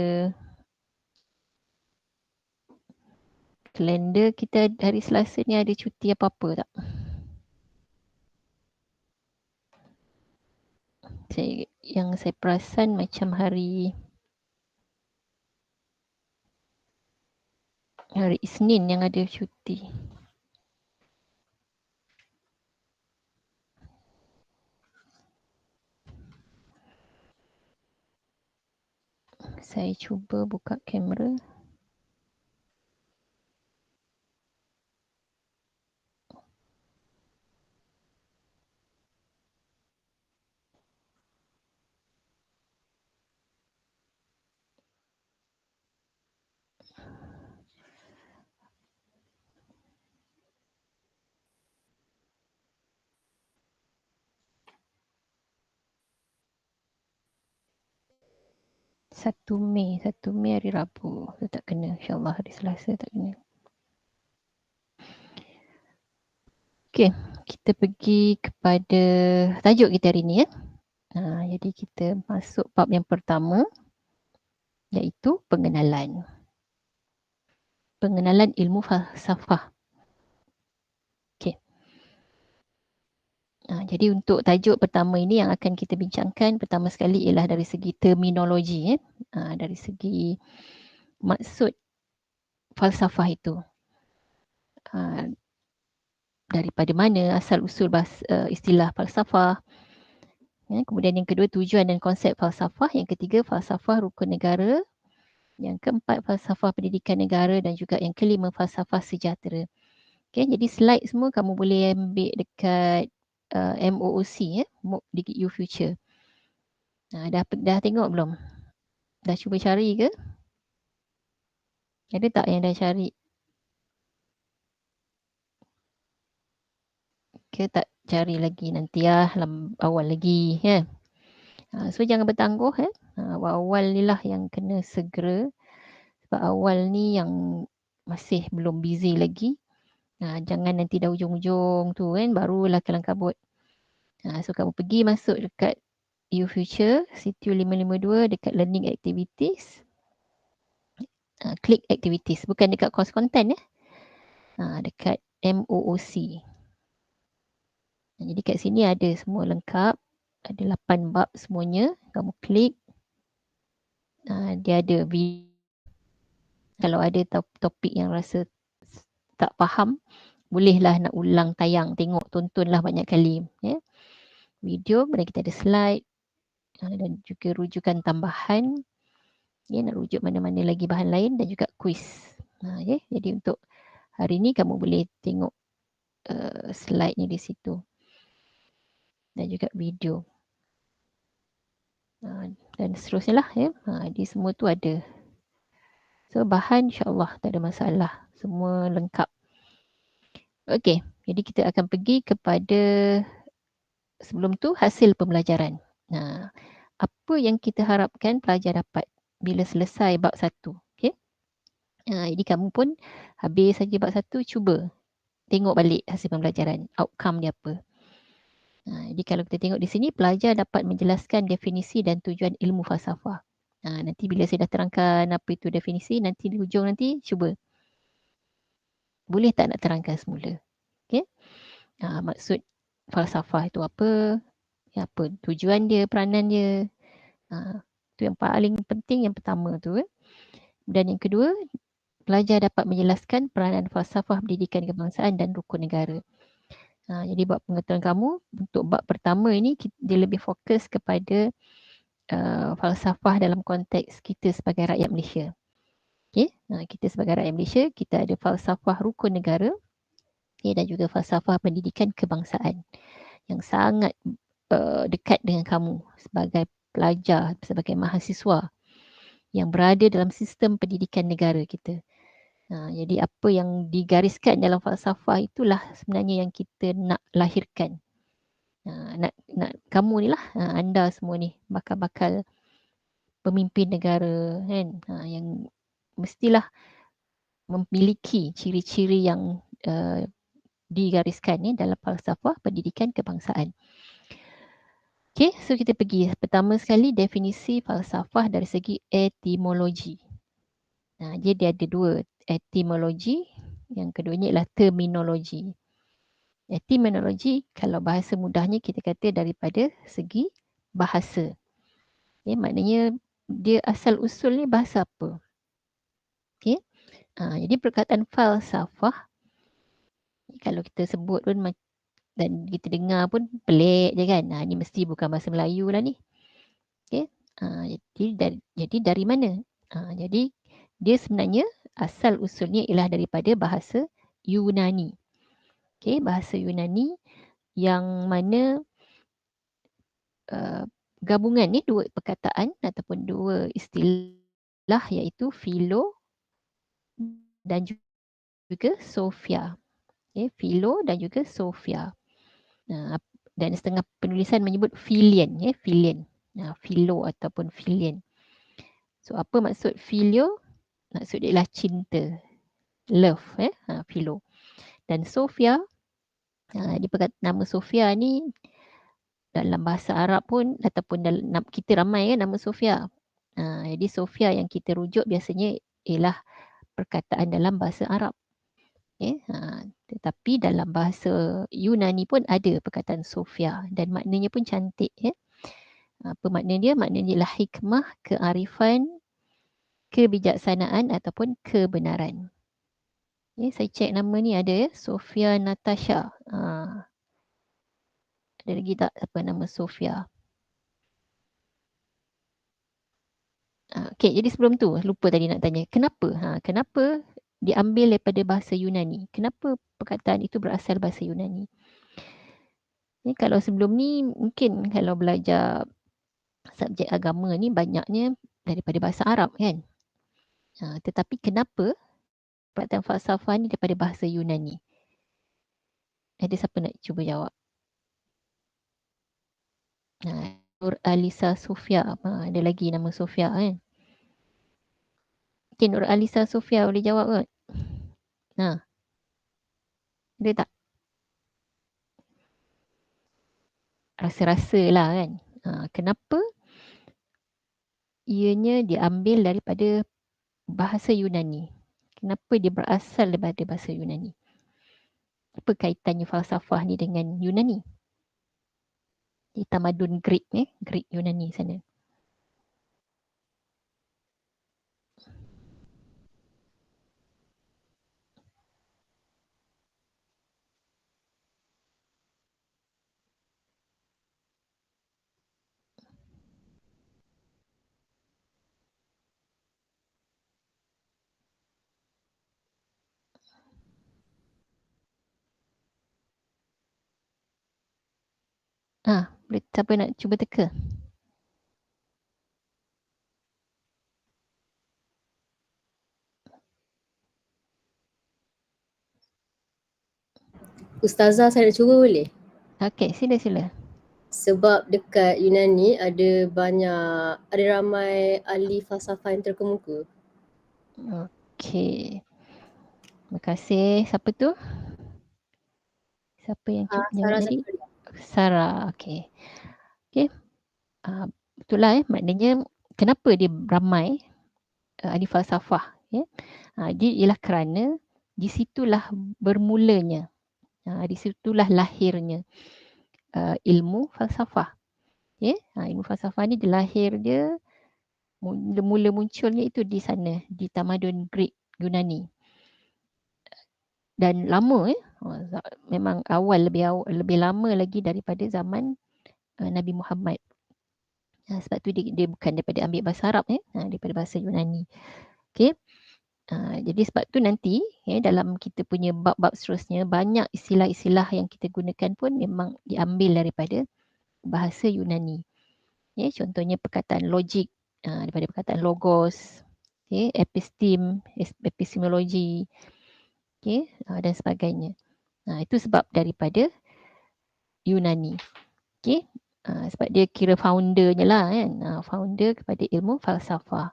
kalender kita hari Selasa ni ada cuti apa-apa tak? Yang saya perasan macam hari Isnin yang ada cuti. Saya cuba buka kamera. 1 Mei hari Rabu. So, tak kena. InsyaAllah hari Selasa tak kena. Okey, kita pergi kepada tajuk kita hari ni ya. Jadi kita masuk bab yang pertama, iaitu pengenalan. Pengenalan ilmu falsafah. Okey. Jadi untuk tajuk pertama ini yang akan kita bincangkan, pertama sekali ialah dari segi terminologi. Dari segi maksud falsafah itu. Daripada mana asal usul istilah falsafah. Kemudian yang kedua, tujuan dan konsep falsafah. Yang ketiga, falsafah rukun negara. Yang keempat, falsafah pendidikan negara. Dan juga yang kelima, falsafah sejahtera. Okay, jadi slide semua kamu boleh ambil dekat MOOC di UFuture. Dah tengok belum? Dah cuba cari ke? Ada tak yang dah cari? Ke tak cari lagi nanti awal lagi ya. So jangan bertangguh awal ni lah yang kena segera, sebab awal ni yang masih belum busy lagi. Jangan nanti dah ujung-ujung tu kan barulah kelang kabut. So kamu pergi masuk dekat UFuture Situ 552 dekat learning activities. Klik activities, bukan dekat course content dekat MOOC. Jadi kat sini ada semua lengkap. Ada 8 bab semuanya. Kamu klik. Dia ada video. Kalau ada topik yang rasa tak faham, bolehlah nak ulang tayang. Tengok, tontonlah banyak kali. Video, kemudian kita ada slide. Dan juga rujukan tambahan. Nak rujuk mana-mana lagi bahan lain. Dan juga quiz. Jadi untuk hari ni kamu boleh tengok slide ni di situ. Dan juga video. Dan seterusnya lah di semua tu ada. So bahan insyaAllah tak ada masalah. Semua lengkap. Okey, jadi kita akan pergi kepada sebelum tu hasil pembelajaran. Apa yang kita harapkan pelajar dapat bila selesai bab 1. Okey. Jadi kamu pun habis saja bab 1, cuba tengok balik hasil pembelajaran. Outcome dia apa. Jadi kalau kita tengok di sini, pelajar dapat menjelaskan definisi dan tujuan ilmu falsafah. Nanti bila saya dah terangkan apa itu definisi, nanti di hujung nanti cuba. Boleh tak nak terangkan semula? Okay. Maksud falsafah itu apa? Apa tujuan dia, peranan dia. Itu yang paling penting, yang pertama tu. Dan yang kedua, pelajar dapat menjelaskan peranan falsafah pendidikan kebangsaan dan rukun negara. Jadi buat pengetahuan kamu, untuk bab pertama ini dia lebih fokus kepada falsafah dalam konteks kita sebagai rakyat Malaysia. Okay? Kita sebagai rakyat Malaysia, kita ada falsafah rukun negara dan juga falsafah pendidikan kebangsaan yang sangat dekat dengan kamu sebagai pelajar, sebagai mahasiswa yang berada dalam sistem pendidikan negara kita. Jadi apa yang digariskan dalam falsafah itulah sebenarnya yang kita nak lahirkan. Nak kamu ni lah, anda semua ni bakal pemimpin negara kan, yang mestilah memiliki ciri-ciri yang digariskan dalam falsafah pendidikan kebangsaan. Okay, so kita pergi. Pertama sekali definisi falsafah dari segi etimologi. Dia ada dua, etimologi, yang keduanya ialah terminologi. Etimologi, kalau bahasa mudahnya kita kata daripada segi bahasa. Maknanya dia asal usul ni bahasa apa. Okay. Jadi perkataan falsafah, kalau kita sebut pun dan kita dengar pun pelik je kan. Ni mesti bukan bahasa Melayu lah ni. Okay. Jadi dari mana? Jadi dia sebenarnya asal usulnya ialah daripada bahasa Yunani. Okay, bahasa Yunani yang mana gabungan ni dua perkataan ataupun dua istilah, iaitu philo dan juga sophia. Okay, philo dan juga sophia. Dan setengah penulisan menyebut philian. Philian. Philo ataupun philian. So apa maksud filio? Maksud dia ialah cinta. Love, philo. Dan Sofia, nama Sofia ni dalam bahasa Arab pun ataupun dalam kita ramai kan nama Sofia. Jadi Sofia yang kita rujuk biasanya ialah perkataan dalam bahasa Arab. Tetapi dalam bahasa Yunani pun ada perkataan Sofia dan maknanya pun cantik. Apa makna dia? Maknanya ialah hikmah, kearifan, kebijaksanaan ataupun kebenaran. Saya cek nama ni ada Sofia Natasha. Ada lagi tak apa nama Sofia? Okay, jadi sebelum tu lupa tadi nak tanya. Kenapa? Kenapa diambil daripada bahasa Yunani? Kenapa perkataan itu berasal bahasa Yunani? Kalau sebelum ni mungkin kalau belajar subjek agama ni banyaknya daripada bahasa Arab kan? Tetapi kenapa perkataan falsafah ni daripada bahasa Yunani? Ada siapa nak cuba jawab? Nur Alisa Sofia. Ada lagi nama Sofia kan? Okay, Nur Alisa Sofia boleh jawab ke? Ada tak? Rasa-rasa lah kan? Kenapa ianya diambil daripada bahasa Yunani? Kenapa dia berasal daripada bahasa Yunani? Apa kaitannya falsafah ni dengan Yunani? Di tamadun Greek Greek Yunani sana. Boleh siapa nak cuba teka? Ustazah, saya nak cuba boleh? Okey, sila. Sebab dekat Yunani ada ramai ahli falsafah yang terkemuka. Okey. Terima kasih. Siapa tu? Siapa yang cuba jawab tadi? Sarah. Okey. Betul lah maknanya kenapa dia ramai ahli falsafah dia ialah kerana di situlah bermulanya, di situlah lahirnya ilmu falsafah. Ilmu falsafah ni lahir dia mula munculnya itu di sana, di tamadun Greek Yunani. Dan lama memang lebih lama lagi daripada zaman Nabi Muhammad. Sebab tu dia bukan daripada ambil bahasa Arab daripada bahasa Yunani. Okey. Jadi sebab tu nanti dalam kita punya bab-bab seterusnya banyak istilah-istilah yang kita gunakan pun memang diambil daripada bahasa Yunani. Contohnya perkataan logik daripada perkataan logos, epistemologi, dan sebagainya. Itu sebab daripada Yunani. Sebab dia kira foundernya lah kan, founder kepada ilmu falsafah.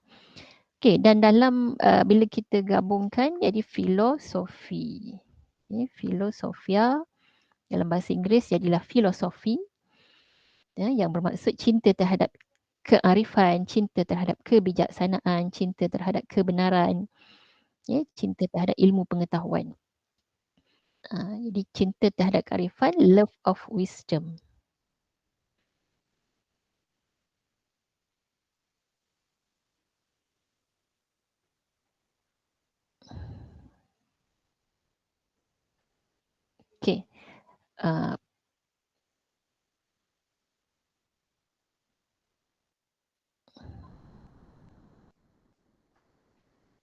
Dan dalam bila kita gabungkan jadi filosofi. Filosofia dalam bahasa Inggeris jadilah filosofi, yang bermaksud cinta terhadap kearifan, cinta terhadap kebijaksanaan, cinta terhadap kebenaran, cinta terhadap ilmu pengetahuan. Jadi cinta terhadap kearifan, love of wisdom. Okay.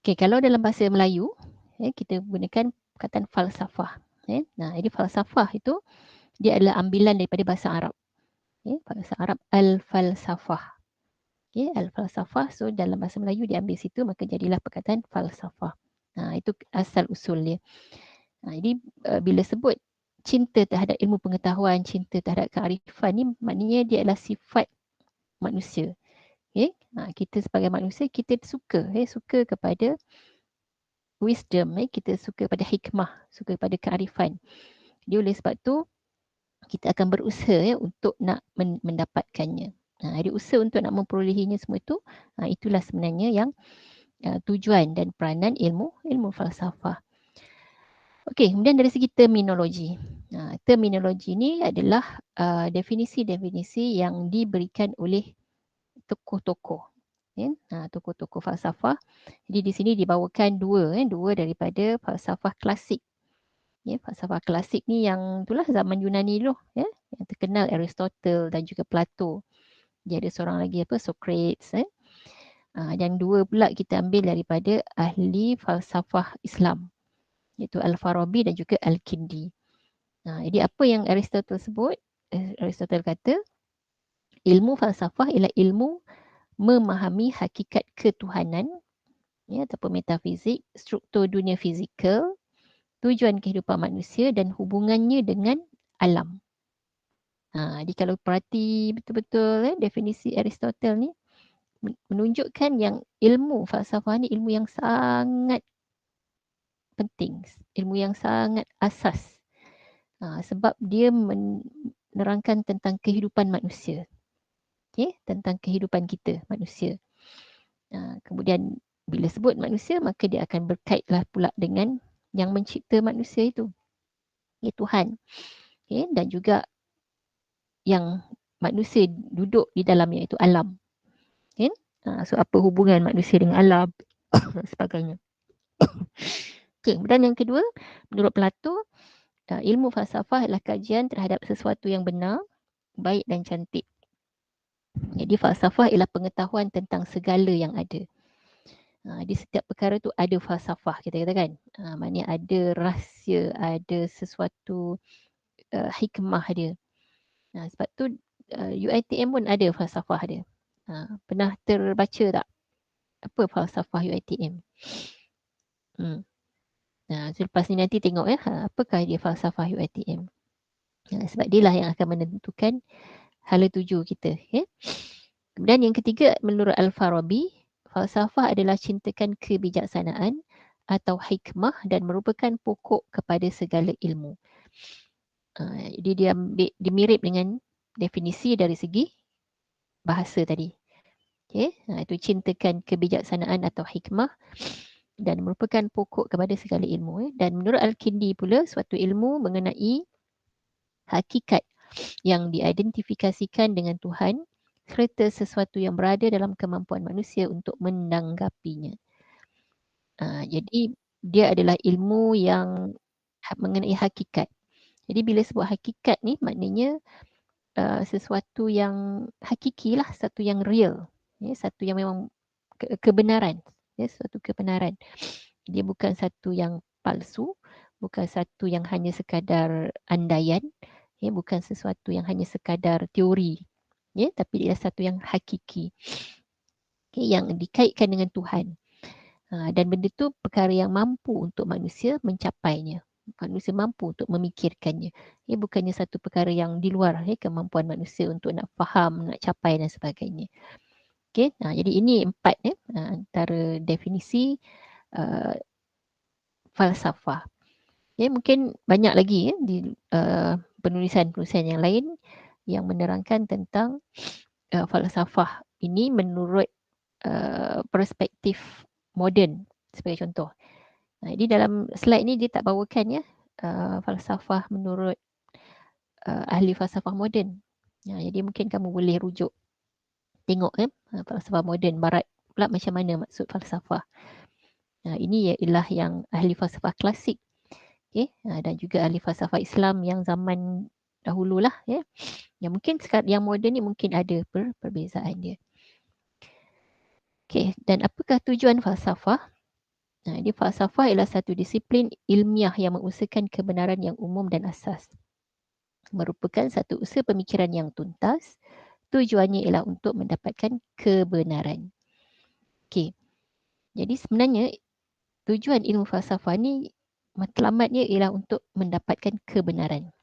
Okay, kalau dalam bahasa Melayu, kita gunakan perkataan falsafah. Jadi falsafah itu dia adalah ambilan daripada bahasa Arab. Bahasa Arab al-falsafah. Al-falsafah, so dalam bahasa Melayu diambil situ maka jadilah perkataan falsafah. Itu asal usul dia. Jadi bila sebut cinta terhadap ilmu pengetahuan, cinta terhadap kearifan ni maknanya dia adalah sifat manusia. Okay? Kita sebagai manusia, kita suka kepada wisdom, kita suka pada hikmah, suka pada kearifan. Jadi oleh sebab tu, kita akan berusaha untuk nak mendapatkannya. Jadi usaha untuk nak memperolehinya semua itu, itulah sebenarnya yang tujuan dan peranan ilmu falsafah. Okey, kemudian dari segi terminologi. Terminologi ini adalah definisi-definisi yang diberikan oleh tokoh-tokoh. Tokoh-tokoh falsafah. Jadi di sini dibawakan dua daripada falsafah klasik. Falsafah klasik ni yang itulah zaman Yunani dulu, yang terkenal Aristotle dan juga Plato. Dia ada seorang lagi Socrates. Dan dua pula kita ambil daripada ahli falsafah Islam, iaitu Al-Farabi dan juga Al-Kindi. Jadi apa yang Aristotle sebut? Aristotle kata ilmu falsafah ialah ilmu memahami hakikat ketuhanan, ataupun metafizik, struktur dunia fizikal, tujuan kehidupan manusia dan hubungannya dengan alam. Jadi kalau perhati betul-betul definisi Aristotle ni menunjukkan yang ilmu falsafah ni ilmu yang sangat penting, ilmu yang sangat asas. Sebab dia menerangkan tentang kehidupan manusia. Tentang kehidupan kita manusia. Kemudian bila sebut manusia, maka dia akan berkaitlah pula dengan yang mencipta manusia itu, Tuhan. Dan juga yang manusia duduk di dalamnya, itu alam. So apa hubungan manusia dengan alam dan sebagainya. Kemudian yang kedua, menurut Plato, ilmu falsafah adalah kajian terhadap sesuatu yang benar, baik dan cantik. Jadi falsafah ialah pengetahuan tentang segala yang ada. Di setiap perkara tu ada falsafah, kita katakan. Maknanya ada rahsia, ada sesuatu hikmah dia. Sebab tu UiTM pun ada falsafah dia. Pernah terbaca tak apa falsafah UiTM? Selepas ni nanti tengok apakah dia falsafah UiTM. Sebab dia lah yang akan menentukan hala tuju kita. Kemudian yang ketiga, menurut Al-Farabi, falsafah adalah cintakan kebijaksanaan atau hikmah dan merupakan pokok kepada segala ilmu. Jadi dia mirip dengan definisi dari segi bahasa tadi. Itu cintakan kebijaksanaan atau hikmah dan merupakan pokok kepada segala ilmu. Dan menurut Al-Kindi pula, suatu ilmu mengenai hakikat yang diidentifikasikan dengan Tuhan serta sesuatu yang berada dalam kemampuan manusia untuk menanggapinya. Jadi dia adalah ilmu yang mengenai hakikat. Jadi bila sebut hakikat ni maknanya sesuatu yang hakiki lah, sesuatu yang real, satu yang memang kebenaran, suatu kebenaran. Dia bukan satu yang palsu, bukan satu yang hanya sekadar andaian, bukan sesuatu yang hanya sekadar teori, tapi dia satu yang hakiki, yang dikaitkan dengan Tuhan. Dan benda tu perkara yang mampu untuk manusia mencapainya. Manusia mampu untuk memikirkannya. Bukannya satu perkara yang di luar kemampuan manusia untuk nak faham, nak capai dan sebagainya. Jadi ini 4 antara definisi falsafah. Mungkin banyak lagi di penulisan-penulisan yang lain yang menerangkan tentang falsafah ini menurut perspektif moden sebagai contoh. Jadi dalam slide ni dia tak bawakan falsafah menurut ahli falsafah moden. Jadi mungkin kamu boleh rujuk tengok falsafah moden barat pula macam mana maksud falsafah. Ini ialah yang ahli falsafah klasik. Dan juga ahli falsafah Islam yang zaman dahululah yang mungkin sekarang yang moden ni mungkin ada perbezaan dia. Dan apakah tujuan falsafah? Jadi falsafah ialah satu disiplin ilmiah yang mengusahakan kebenaran yang umum dan asas. Merupakan satu usaha pemikiran yang tuntas. Tujuannya ialah untuk mendapatkan kebenaran. Jadi sebenarnya tujuan ilmu falsafah ni matlamatnya ialah untuk mendapatkan kebenaran.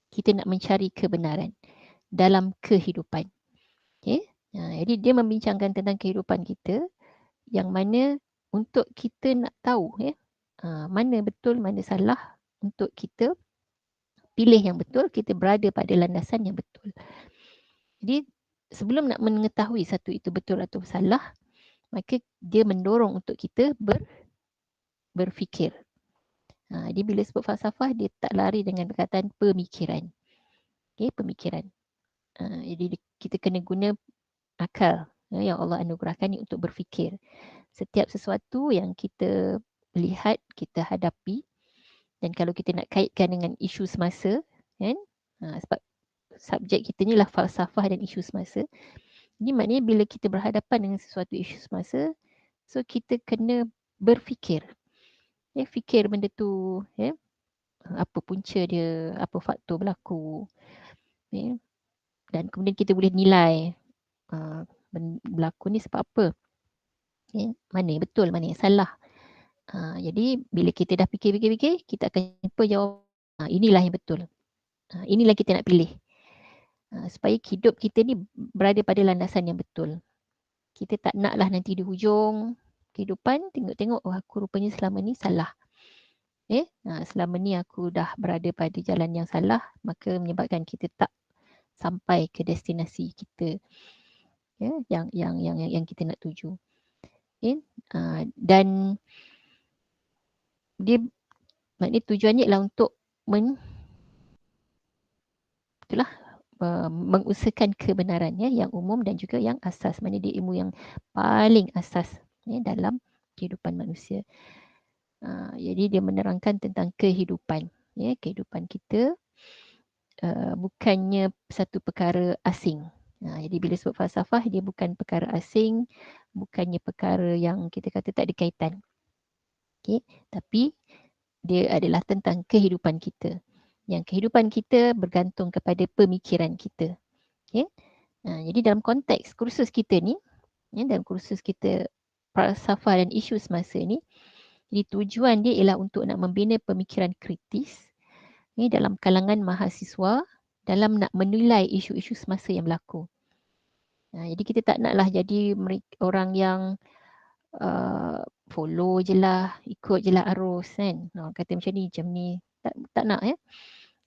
Kita nak mencari kebenaran dalam kehidupan. Jadi dia membincangkan tentang kehidupan kita yang mana untuk kita nak tahu mana betul, mana salah, untuk kita pilih yang betul, kita berada pada landasan yang betul. Jadi sebelum nak mengetahui satu itu betul atau salah, maka dia mendorong untuk kita berfikir. Dia bila sebut falsafah, dia tak lari dengan perkataan pemikiran. Pemikiran. Jadi kita kena guna akal yang Allah anugerahkan ni untuk berfikir. Setiap sesuatu yang kita lihat, kita hadapi, dan kalau kita nak kaitkan dengan isu semasa, kan? Sebab subjek kita ni lah falsafah dan isu semasa. Ini maknanya bila kita berhadapan dengan sesuatu isu semasa, so kita kena berfikir. Fikir benda tu, apa punca dia, apa faktor berlaku. Dan kemudian kita boleh nilai berlaku ni sebab apa. Mana yang betul, mana yang salah. Jadi bila kita dah fikir-fikir, kita akan jumpa jawapan. Inilah yang betul. Inilah kita nak pilih. Supaya hidup kita ni berada pada landasan yang betul. Kita tak naklah nanti di hujung kehidupan tengok-tengok, aku rupanya selama ni salah. Selama ni aku dah berada pada jalan yang salah, maka menyebabkan kita tak sampai ke destinasi kita yang kita nak tuju. Dan dia maknanya tujuannya ialah untuk mengusahakan kebenaran yang umum dan juga yang asas. Maknanya dia ilmu yang paling asas dalam kehidupan manusia. Jadi dia menerangkan tentang kehidupan. Kehidupan kita bukannya satu perkara asing. Jadi bila sebut falsafah, dia bukan perkara asing, bukannya perkara yang kita kata tak ada kaitan. Tapi dia adalah tentang kehidupan kita. Yang kehidupan kita bergantung kepada pemikiran kita. Jadi dalam konteks kursus kita ni, dalam kursus kita falsafah dan isu semasa ni, jadi tujuan dia ialah untuk nak membina pemikiran kritis dalam kalangan mahasiswa dalam nak menilai isu-isu semasa yang berlaku. Jadi kita tak naklah jadi orang yang follow je lah, ikut je lah arus kan. Kata macam ni. Tak nak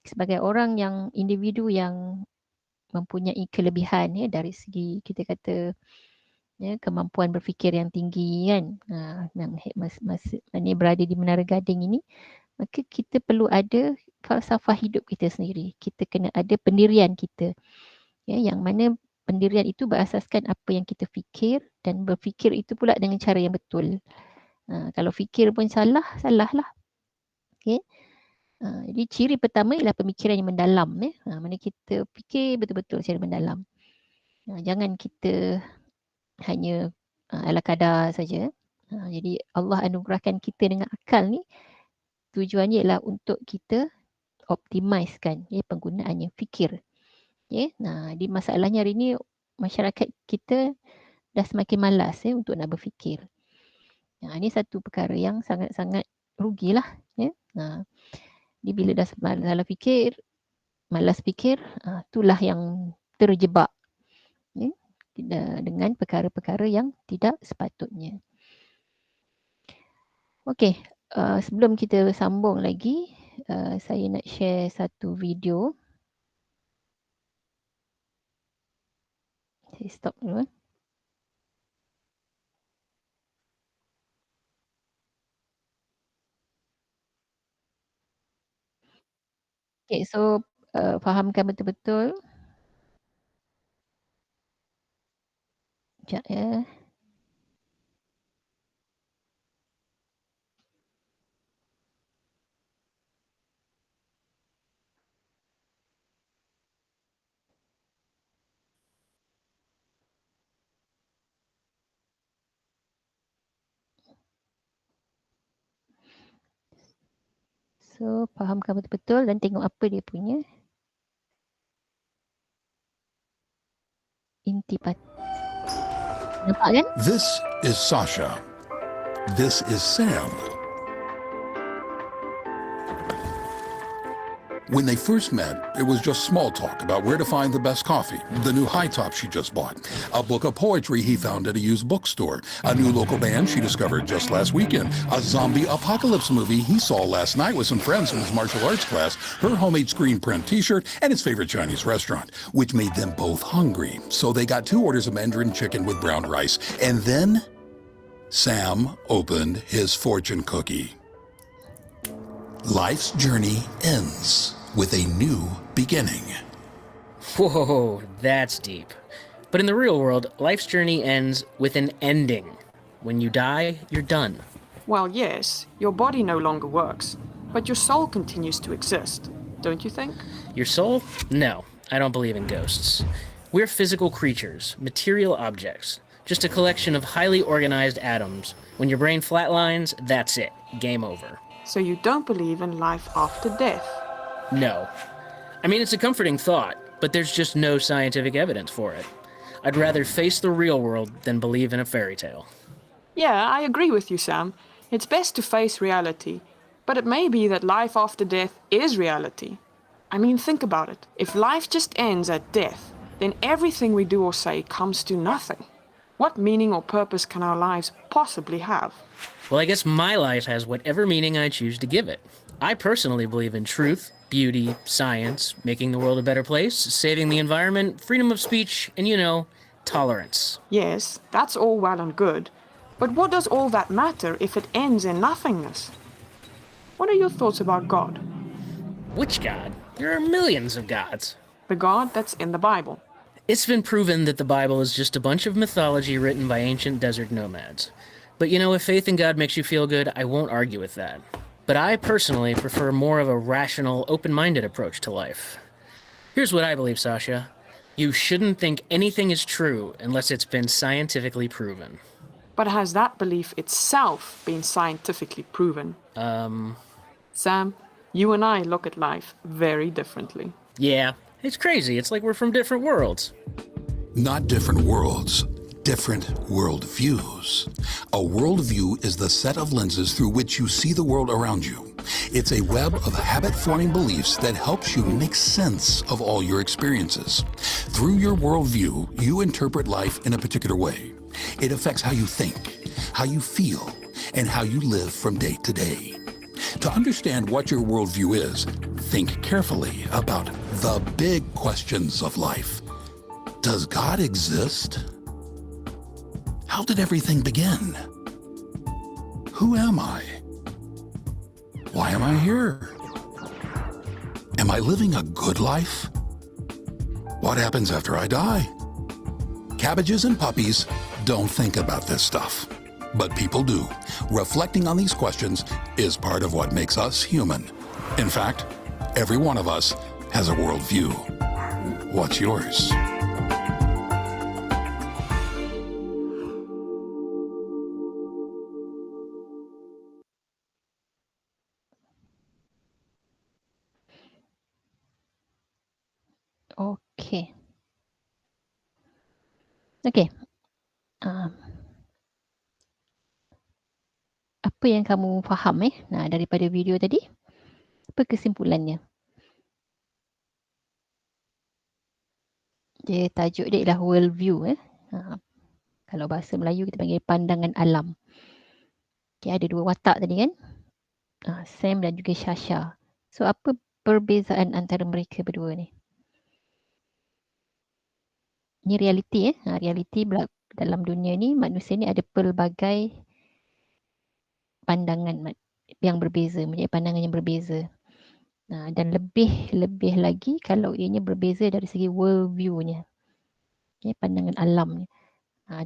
Sebagai orang yang individu yang mempunyai kelebihan dari segi kita kata kemampuan berfikir yang tinggi kan. Maknanya berada di Menara Gading ini, maka kita perlu ada falsafah hidup kita sendiri. Kita kena ada pendirian kita. Yang mana pendirian itu berasaskan apa yang kita fikir, dan berfikir itu pula dengan cara yang betul. Kalau fikir pun salah lah. Jadi ciri pertama ialah pemikiran yang mendalam. Mana kita fikir betul-betul secara mendalam. Jangan kita hanya ala kadar saja. Jadi Allah anugerahkan kita dengan akal ni, tujuannya ialah untuk kita optimiskan penggunaannya, fikir. Di masalahnya hari ni masyarakat kita dah semakin malas untuk nak berfikir. Ini satu perkara yang sangat-sangat rugilah. Dia bila dah malas fikir, itulah yang terjebak dengan perkara-perkara yang tidak sepatutnya. Okey, sebelum kita sambung lagi, saya nak share satu video. Saya stop dulu. Okay, so fahamkan betul-betul. Sekejap ya. So, fahamkan betul-betul dan tengok apa dia punya intipati. Nampak kan? This is Sasha. This is Sam. When they first met, it was just small talk about where to find the best coffee, the new high top she just bought, a book of poetry he found at a used bookstore, a new local band she discovered just last weekend, a zombie apocalypse movie he saw last night with some friends from his martial arts class, her homemade screen print t-shirt, and his favorite Chinese restaurant, which made them both hungry. So they got 2 orders of Mandarin chicken with brown rice. And then Sam opened his fortune cookie. Life's journey ends with a new beginning. Whoa, that's deep. But in the real world, life's journey ends with an ending. When you die, you're done. Well, yes, your body no longer works, but your soul continues to exist, don't you think? Your soul? No, I don't believe in ghosts. We're physical creatures, material objects, just a collection of highly organized atoms. When your brain flatlines, that's it. Game over. So you don't believe in life after death? No. I mean, it's a comforting thought, but there's just no scientific evidence for it. I'd rather face the real world than believe in a fairy tale. Yeah, I agree with you, Sam. It's best to face reality, but it may be that life after death is reality. I mean, think about it. If life just ends at death, then everything we do or say comes to nothing. What meaning or purpose can our lives possibly have? Well, I guess my life has whatever meaning I choose to give it. I personally believe in truth, beauty, science, making the world a better place, saving the environment, freedom of speech, and, tolerance. Yes, that's all well and good. But what does all that matter if it ends in nothingness? What are your thoughts about God? Which God? There are millions of gods. The God that's in the Bible. It's been proven that the Bible is just a bunch of mythology written by ancient desert nomads. But if faith in God makes you feel good, I won't argue with that. But I personally prefer more of a rational, open-minded approach to life. Here's what I believe, Sasha. You shouldn't think anything is true unless it's been scientifically proven. But has that belief itself been scientifically proven? Sam, you and I look at life very differently. Yeah, it's crazy. It's like we're from different worlds. Not different worlds, different worldviews. A worldview is the set of lenses through which you see the world around you. It's a web of habit-forming beliefs that helps you make sense of all your experiences. Through your worldview, you interpret life in a particular way. It affects how you think, how you feel, and how you live from day to day. To understand what your worldview is, think carefully about the big questions of life. Does God exist? How did everything begin? Who am I? Why am I here? Am I living a good life? What happens after I die? Cabbages and puppies don't think about this stuff, but people do. Reflecting on these questions is part of what makes us human. In fact, every one of us has a worldview. What's yours? Okey. Okey. Apa yang kamu faham daripada video tadi? Apa kesimpulannya? Tajuk dia ialah worldview. Kalau bahasa Melayu kita panggil pandangan alam. Okay, ada 2 watak tadi kan? Sam dan juga Sasha. So apa perbezaan antara mereka berdua ni? Ini realiti realiti dalam dunia ni manusia ni ada pelbagai pandangan yang berbeza, mempunyai pandangan yang berbeza. Dan lebih lagi kalau ianya berbeza dari segi worldview-nya. Pandangan alamnya.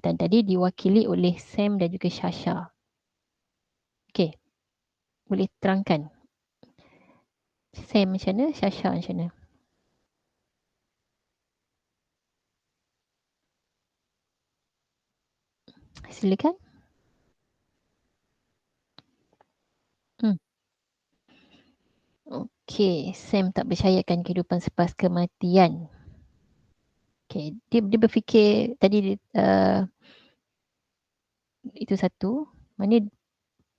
Dan tadi diwakili oleh Sam dan juga Sasha. Okey. Boleh terangkan? Sam macam mana? Sasha macam mana? Silakan. Okey, Sam tak percayakan kehidupan selepas kematian. Okey, dia berfikir tadi itu satu, mana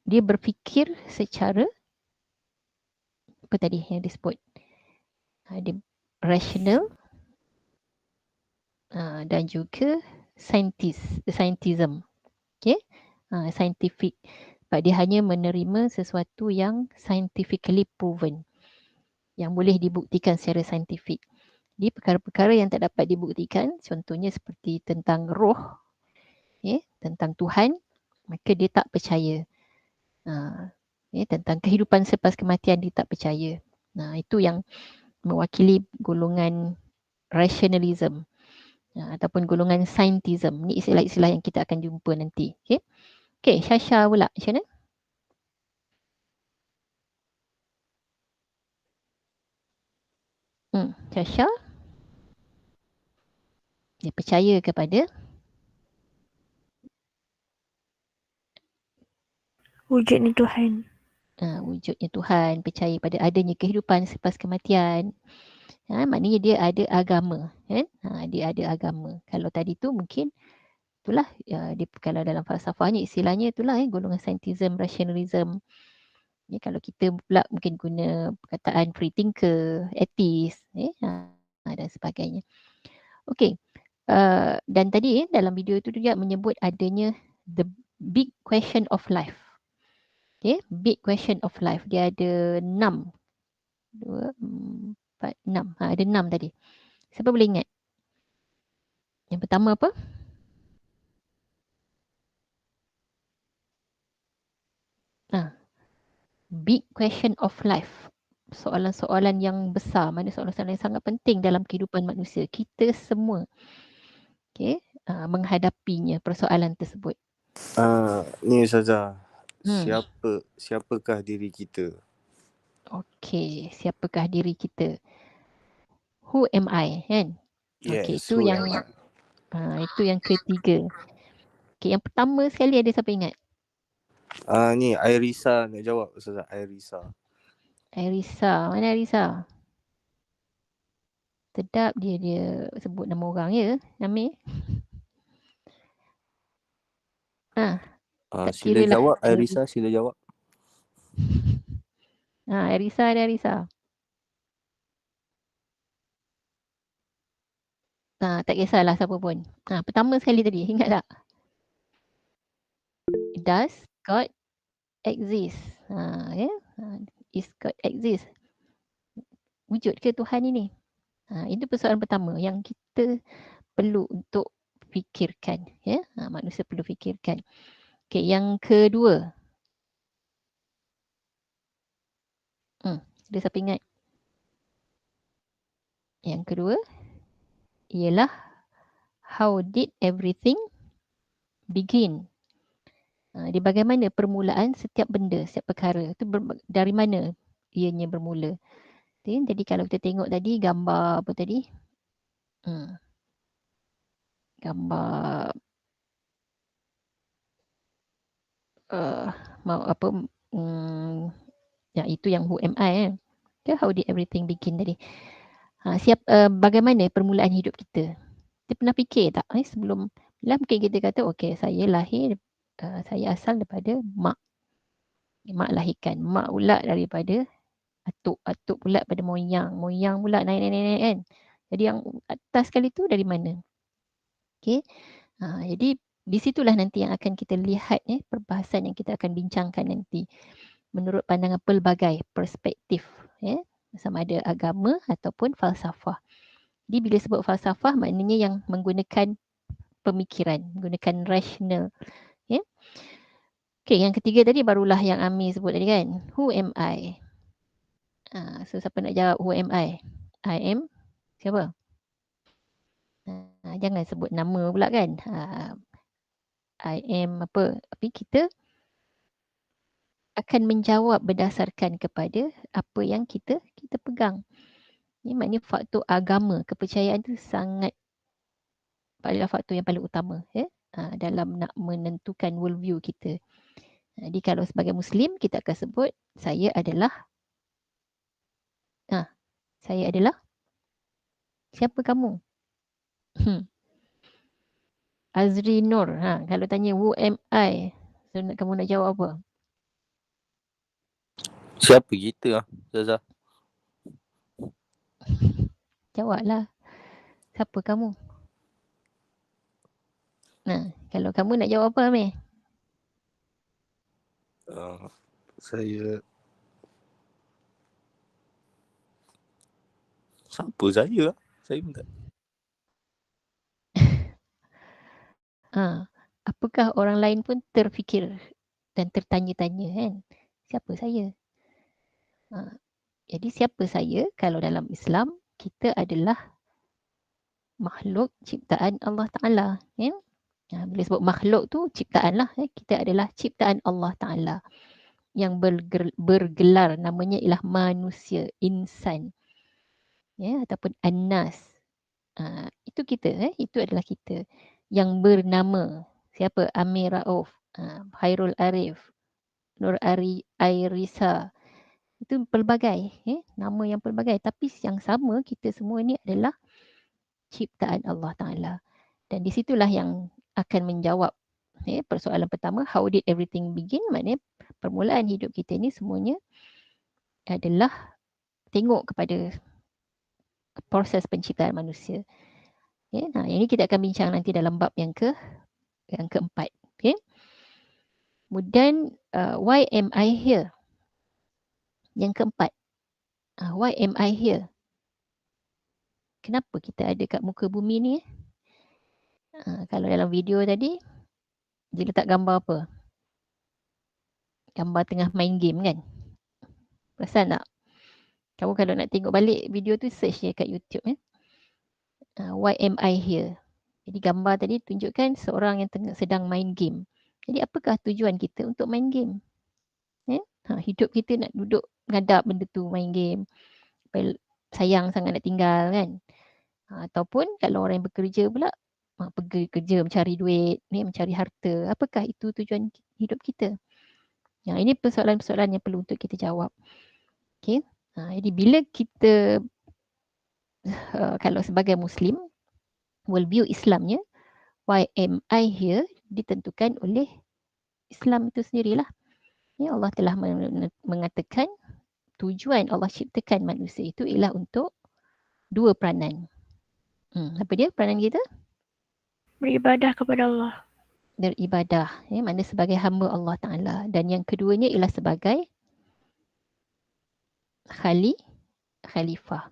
dia berfikir secara apa tadi yang disebut? Ada rational dan juga scientism. Okay. Scientific. Sebab dia hanya menerima sesuatu yang scientifically proven. Yang boleh dibuktikan secara saintifik. Jadi perkara-perkara yang tak dapat dibuktikan, contohnya seperti tentang roh, tentang Tuhan, maka dia tak percaya. Tentang kehidupan selepas kematian, dia tak percaya. Itu yang mewakili golongan rationalism ataupun golongan scientism. Ini istilah-istilah yang kita akan jumpa nanti. Okay, Syasha pula, macam mana? Syasha? Dia percaya kepada wujudnya Tuhan. Wujudnya Tuhan, percaya pada adanya kehidupan selepas kematian. Maknanya dia ada agama, kan? Dia ada agama. Kalau tadi tu mungkin itulah dia, kalau dalam falsafahnya istilahnya itulah golongan scientism, rationalism. Kalau kita pula mungkin guna perkataan free thinker, atheist, dan sebagainya. Okey. Dan tadi dalam video itu juga menyebut adanya the big question of life. Okay, big question of life. Dia ada 6. 2, 4, 6. Ada 6 tadi. Siapa boleh ingat? Yang pertama apa? Big question of life. Soalan-soalan yang besar. Mana soalan-soalan yang sangat penting dalam kehidupan manusia. Kita semua menghadapinya, persoalan tersebut. Ni Ustazah. Siapakah diri kita? Okey, siapakah diri kita? Who am I, kan? Yes, Okey, itu yang ketiga. Okey, yang pertama sekali ada siapa ingat? Ni Airisa nak jawab Ustazah. Airisa. Mana Airisa? Sedap dia sebut nama orang ya, Amir. Sila jawab Airisa, sila jawab. Airisa ada Airisa. Tak kisahlah siapa pun. Pertama sekali tadi, ingat tak? Does God exist? Is God exist? Wujud ke Tuhan ini? Itu persoalan pertama yang kita perlu untuk fikirkan. Manusia perlu fikirkan. Okay, yang kedua. Ada siapa ingat? Yang kedua ialah how did everything begin? Di bagaimana permulaan setiap benda, setiap perkara. Itu dari mana ianya bermula. Jadi kalau kita tengok tadi gambar apa tadi? Gambar itu yang who am I how did everything begin tadi. Bagaimana permulaan hidup kita? Kita pernah fikir tak sebelum mungkin kita kata okey, saya lahir, saya asal daripada mak lahirkan, mak pula daripada atuk pula pada moyang pula nenek kan. Jadi yang atas sekali tu dari mana? Okey. Jadi di situlah nanti yang akan kita lihat perbahasan yang kita akan bincangkan nanti menurut pandangan pelbagai perspektif, sama ada agama ataupun falsafah. Jadi bila sebut falsafah maknanya yang menggunakan pemikiran, menggunakan rasional. Okey, yang ketiga tadi barulah yang Amir sebut tadi kan. Who am I? So siapa nak jawab who am I? I am siapa? Jangan sebut nama pula kan. I am apa? Tapi kita akan menjawab berdasarkan kepada apa yang kita pegang. Ini maknanya faktor agama, kepercayaan itu adalah faktor yang paling utama dalam nak menentukan worldview kita. Jadi kalau sebagai Muslim kita akan sebut saya adalah siapa kamu? Azri Nur. Kalau tanya who am I? So kamu nak jawab apa? Siapa kita Ustazah? Jawablah. Siapa kamu? Nah, kalau kamu nak jawab apa, Amir? Saya siapa saya? Saya pun tak. Apakah orang lain pun terfikir dan tertanya-tanya kan? Siapa saya? Jadi siapa saya? Kalau dalam Islam, kita adalah makhluk ciptaan Allah Ta'ala. Ya? Bila sebut makhluk tu ciptaan lah. Kita adalah ciptaan Allah Ta'ala yang bergelar namanya ialah manusia, insan. Ya, ataupun An-Nas. Itu kita, itu adalah kita yang bernama. Siapa? Amir Rauf, Khairul Arif, Nur Airisa. Itu pelbagai, nama yang pelbagai. Tapi yang sama, kita semua ni adalah ciptaan Allah Ta'ala. Dan di situlah yang akan menjawab persoalan pertama, how did everything begin? Maknanya permulaan hidup kita ni semuanya adalah tengok kepada proses penciptaan manusia. Ini kita akan bincang nanti dalam bab yang keempat. Kemudian, why am I here? Yang keempat, why am I here? Kenapa kita ada kat muka bumi ni? Kalau dalam video tadi, dia letak gambar apa? Gambar tengah main game kan? Perasan tak? Kamu kalau nak tengok balik video tu, search je kat YouTube. Why am I here? Jadi gambar tadi tunjukkan seorang yang sedang main game. Jadi apakah tujuan kita untuk main game? Hidup kita nak duduk ngadap benda tu main game. Sayang sangat nak tinggal kan? Ataupun kalau orang yang bekerja pula, pergi kerja mencari duit, mencari harta. Apakah itu tujuan hidup kita? Ini persoalan-persoalan yang perlu untuk kita jawab. Okay. Jadi bila kita kalau sebagai Muslim, worldview Islamnya, why am I here, ditentukan oleh Islam itu sendirilah. Allah telah mengatakan tujuan Allah ciptakan manusia itu ialah untuk dua peranan. Apa dia peranan kita? Beribadah kepada Allah. Beribadah, mana sebagai hamba Allah Ta'ala. Dan yang keduanya ialah sebagai khalifah.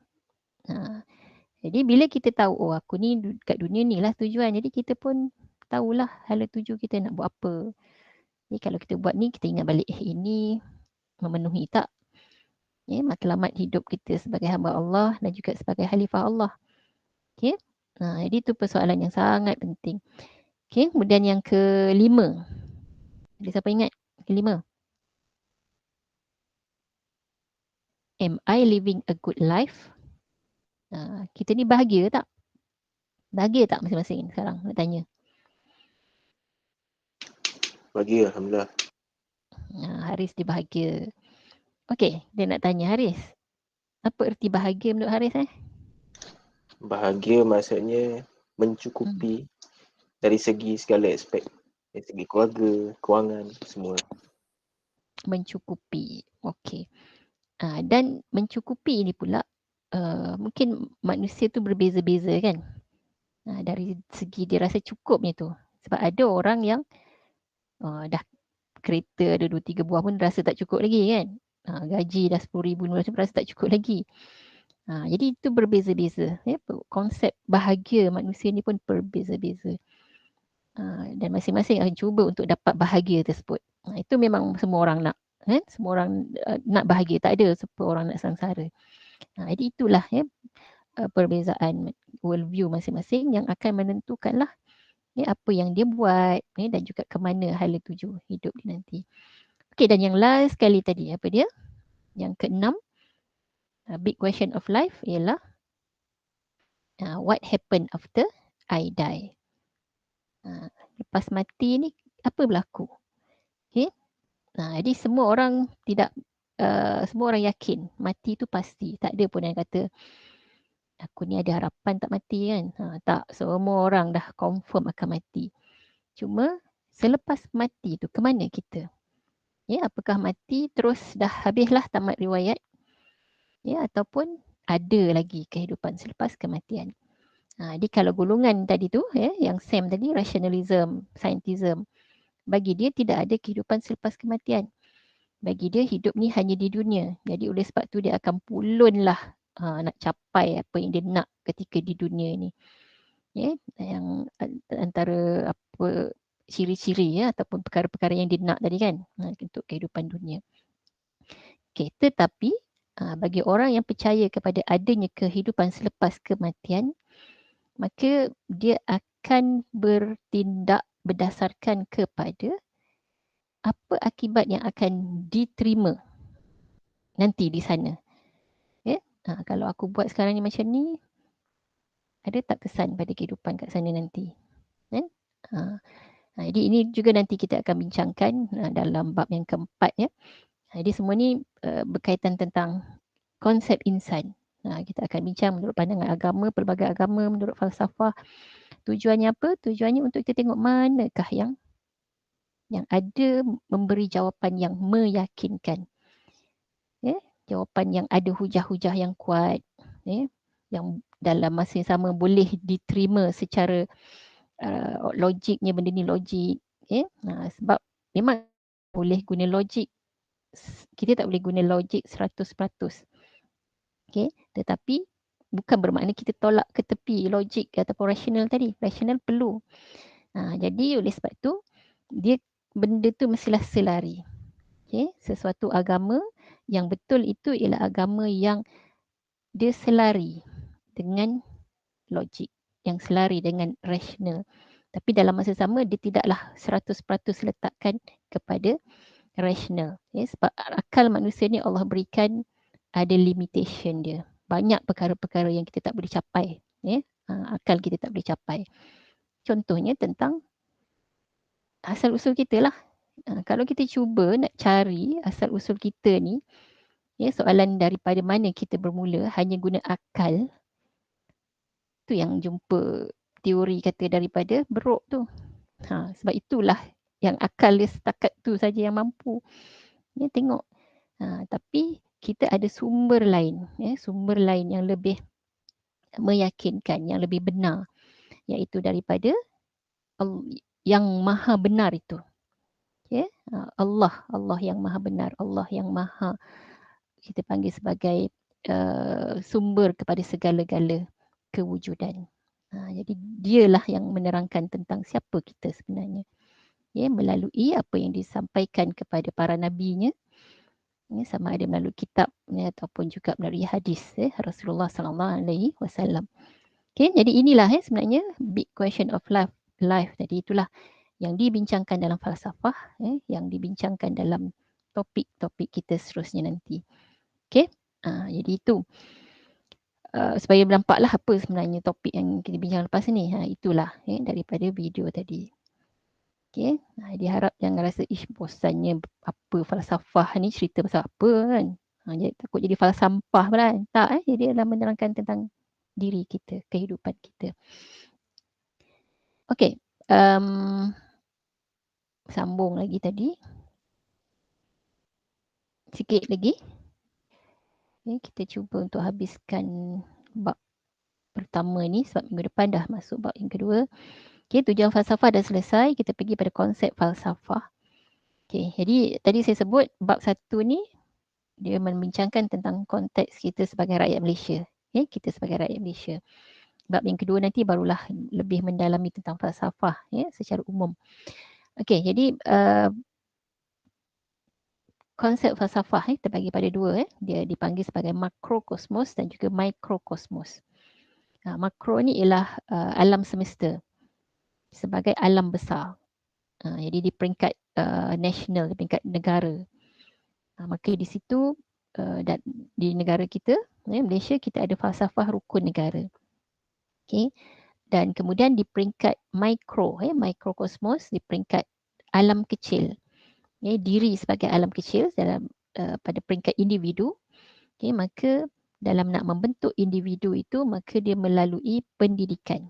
Jadi bila kita tahu, aku ni kat dunia ni lah tujuan. Jadi kita pun tahulah hala tuju kita nak buat apa. Jadi kalau kita buat ni, kita ingat balik ini memenuhi tak? Matlamat hidup kita sebagai hamba Allah dan juga sebagai khalifah Allah. Okay? Jadi itu persoalan yang sangat penting. Okay, kemudian yang kelima. Ada siapa ingat? Kelima. Am I living a good life? Kita ni bahagia tak? Bahagia tak masing-masing sekarang? Nak tanya. Bahagia, Alhamdulillah. Haris dia bahagia. Okey, dia nak tanya Haris. Apa erti bahagia menurut Haris? Bahagia maksudnya mencukupi dari segi segala aspek. Dari segi keluarga, kewangan, semua. Mencukupi. Okey. Dan mencukupi ini pula mungkin manusia tu berbeza-beza kan. Dari segi dia rasa cukupnya tu. Sebab ada orang yang dah kereta ada 2-3 buah pun rasa tak cukup lagi kan. Gaji dah 10,000 rasa tak cukup lagi. Jadi itu berbeza-beza. Konsep bahagia manusia ni pun berbeza-beza. Dan masing-masing akan cuba untuk dapat bahagia tersebut. Itu memang semua orang nak. Semua orang nak bahagia. Tak ada siapa orang nak sengsara. Jadi itulah perbezaan worldview masing-masing yang akan menentukanlah apa yang dia buat dan juga ke mana hala tuju hidup dia nanti. Okey, dan yang last sekali tadi, apa dia? Yang keenam, big question of life ialah what happen after I die? Lepas mati ni apa berlaku? Okay? Jadi semua orang semua orang yakin mati tu pasti. Tak ada pun yang kata aku ni ada harapan tak mati kan. Tak, semua orang dah confirm akan mati. Cuma selepas mati tu ke mana kita? Apakah mati terus dah habislah tamat riwayat? Ataupun ada lagi kehidupan selepas kematian. Jadi kalau golongan tadi tu, yang Sam tadi, rationalism, scientism, bagi dia tidak ada kehidupan selepas kematian. Bagi dia hidup ni hanya di dunia. Jadi oleh sebab tu dia akan pulunlah nak capai apa yang dia nak ketika di dunia ni. Yang antara apa ciri-ciri ataupun perkara-perkara yang dia nak tadi kan, untuk kehidupan dunia. Tetapi bagi orang yang percaya kepada adanya kehidupan selepas kematian, maka dia akan bertindak berdasarkan kepada apa akibat yang akan diterima nanti di sana. Kalau aku buat sekarang ni macam ni, ada tak kesan pada kehidupan kat sana nanti? Jadi ini juga nanti kita akan bincangkan dalam bab yang keempat. Jadi semua ni berkaitan tentang konsep insan. Kita akan bincang menurut pandangan agama, pelbagai agama, menurut falsafah. Tujuannya apa? Tujuannya untuk kita tengok manakah yang ada memberi jawapan yang meyakinkan. Jawapan yang ada hujah-hujah yang kuat. Yang dalam masa yang sama boleh diterima secara logiknya, benda ni logik. Sebab memang boleh guna logik. Kita tak boleh guna logik 100%. Tetapi bukan bermakna kita tolak ke tepi logik ataupun rasional tadi. Rasional perlu. Jadi oleh sebab tu benda tu mestilah selari. Sesuatu agama yang betul itu ialah agama yang dia selari dengan logik, yang selari dengan rasional. Tapi dalam masa sama dia tidaklah 100% letakkan kepada rasional. Sebab akal manusia ni Allah berikan ada limitation dia. Banyak perkara-perkara yang kita tak boleh capai. Akal kita tak boleh capai. Contohnya tentang asal-usul kita lah. Kalau kita cuba nak cari asal-usul kita ni, soalan daripada mana kita bermula, hanya guna akal, tu yang jumpa teori kata daripada beruk tu. Sebab itulah yang akal dia setakat tu saja yang mampu. Tengok. Tapi kita ada sumber lain. Sumber lain yang lebih meyakinkan, yang lebih benar. Iaitu daripada yang maha benar itu. Allah yang maha benar. Allah yang maha kita panggil sebagai sumber kepada segala-gala kewujudan. Jadi dialah yang menerangkan tentang siapa kita sebenarnya. Melalui apa yang disampaikan kepada para nabinya, sama ada melalui kitab ataupun juga melalui hadis Rasulullah SAW. Jadi inilah sebenarnya big question of life tadi, itulah yang dibincangkan dalam falsafah, yang dibincangkan dalam topik-topik kita seterusnya nanti. Jadi itu supaya nampaklah apa sebenarnya topik yang kita bincang lepas ni. Itulah daripada video tadi. Diharap jangan rasa bosannya apa falsafah ni, cerita pasal apa kan. Jadi takut jadi falsampah pula kan. Tak, jadi adalah menerangkan tentang diri kita, kehidupan kita. Okey, sambung lagi tadi. Sikit lagi. Kita cuba untuk habiskan bab pertama ni sebab minggu depan dah masuk bab yang kedua. Tujuan falsafah dah selesai, kita pergi pada konsep falsafah. Jadi tadi saya sebut bab satu ni dia membincangkan tentang konteks kita sebagai rakyat Malaysia. Kita sebagai rakyat Malaysia. Bab yang kedua nanti barulah lebih mendalami tentang falsafah secara umum. Jadi konsep falsafah terbagi pada dua. Dia dipanggil sebagai makrokosmos dan juga mikrokosmos. Makro ni ialah alam semesta sebagai alam besar. Jadi di peringkat nasional, di peringkat negara. Maka di situ di negara kita, Malaysia, kita ada falsafah rukun negara. Dan kemudian di peringkat mikro, mikrokosmos, di peringkat alam kecil. Diri sebagai alam kecil dalam pada peringkat individu. Maka dalam nak membentuk individu itu, maka dia melalui pendidikan.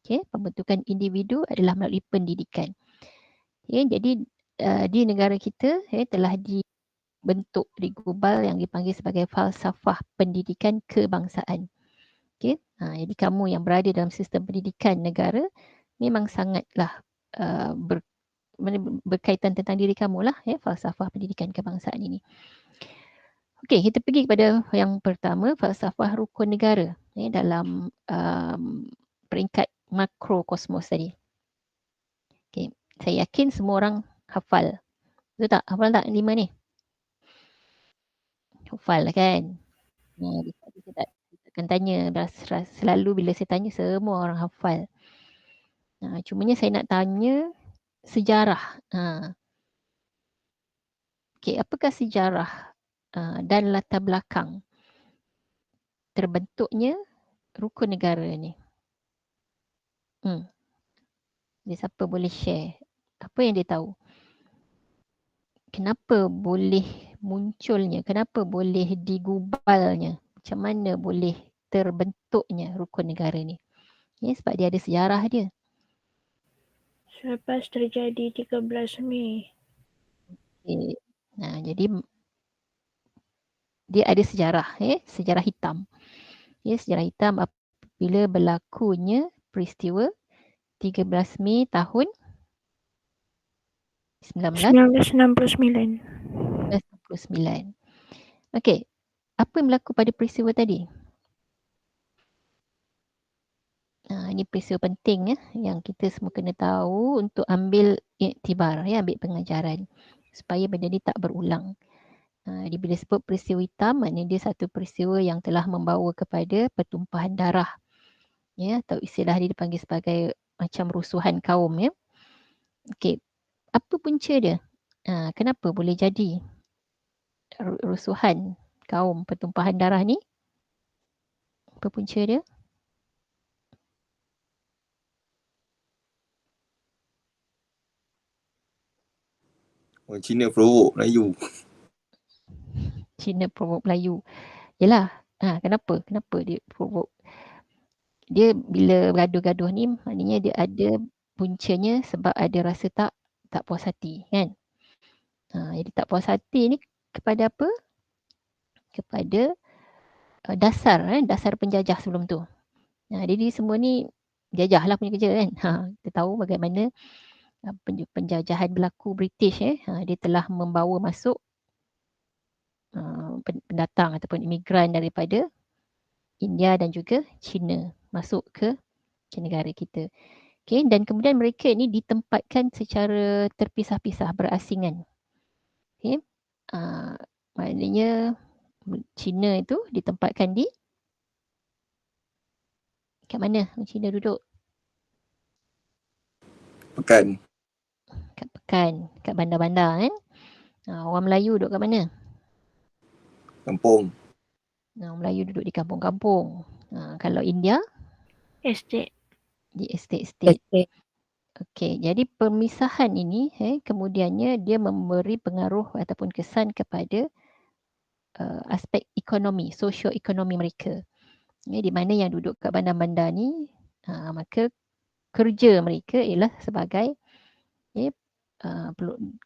Pembentukan individu adalah melalui pendidikan. Jadi di negara kita telah bentuk digubal yang dipanggil sebagai falsafah pendidikan kebangsaan. Okay? Jadi kamu yang berada dalam sistem pendidikan negara memang sangatlah berkaitan tentang diri kamu lah, falsafah pendidikan kebangsaan ini. Okey, kita pergi kepada yang pertama, falsafah rukun negara dalam peringkat makrokosmos tadi. Okey, saya yakin semua orang hafal. Betul tak? Hafal tak 5 ni? Hafal lah kan? Kita tak akan tanya, selalu bila saya tanya semua orang hafal. Cumanya saya nak tanya sejarah. Okey, apakah sejarah dan latar belakang terbentuknya rukun negara ni? Dia siapa boleh share? Apa yang dia tahu? Kenapa boleh munculnya? Kenapa boleh digubalnya? Macam mana boleh terbentuknya rukun negara ni? Sebab dia ada sejarah dia. Selepas terjadi 13 Mei. Okay. Jadi dia ada sejarah, sejarah hitam. Sejarah hitam apabila berlakunya peristiwa 13 Mei tahun 1969. Okey, apa yang berlaku pada peristiwa tadi? Ini peristiwa penting yang kita semua kena tahu untuk ambil iktibar, ambil pengajaran supaya benda ni tak berulang. Bila sebut peristiwa hitam, maknanya dia satu peristiwa yang telah membawa kepada pertumpahan darah, atau istilah dia dipanggil sebagai macam rusuhan kaum. Okey, apa punca dia? Kenapa boleh jadi rusuhan kaum, pertumpahan darah ni? Apa punca dia? Orang Cina provoke Melayu. Cina provoke Melayu. Yelah, kenapa? Kenapa dia provoke? Dia bila bergaduh-gaduh ni, maknanya dia ada puncanya sebab ada rasa tak puas hati, kan? Jadi tak puas hati ni kepada apa? Kepada dasar penjajah sebelum tu. Jadi semua ni jajah lah punya kerja, kan? Kita tahu bagaimana penjajahan berlaku British, dia telah membawa masuk pendatang ataupun imigran daripada India dan juga China masuk ke negara kita. Okay, dan kemudian mereka ni ditempatkan secara terpisah-pisah, berasingan. Okay. Maknanya China itu ditempatkan di kat mana China duduk? Pekan. Kat Pekan, kat bandar-bandar, kan? Orang Melayu duduk kat mana? Kampung. Orang Melayu duduk di kampung-kampung. Kalau India? Estate. Di estate-estate. Okey, jadi pemisahan ini kemudiannya dia memberi pengaruh ataupun kesan kepada aspek ekonomi, sosioekonomi mereka. Di mana yang duduk kat bandar-bandar ni, maka kerja mereka ialah sebagai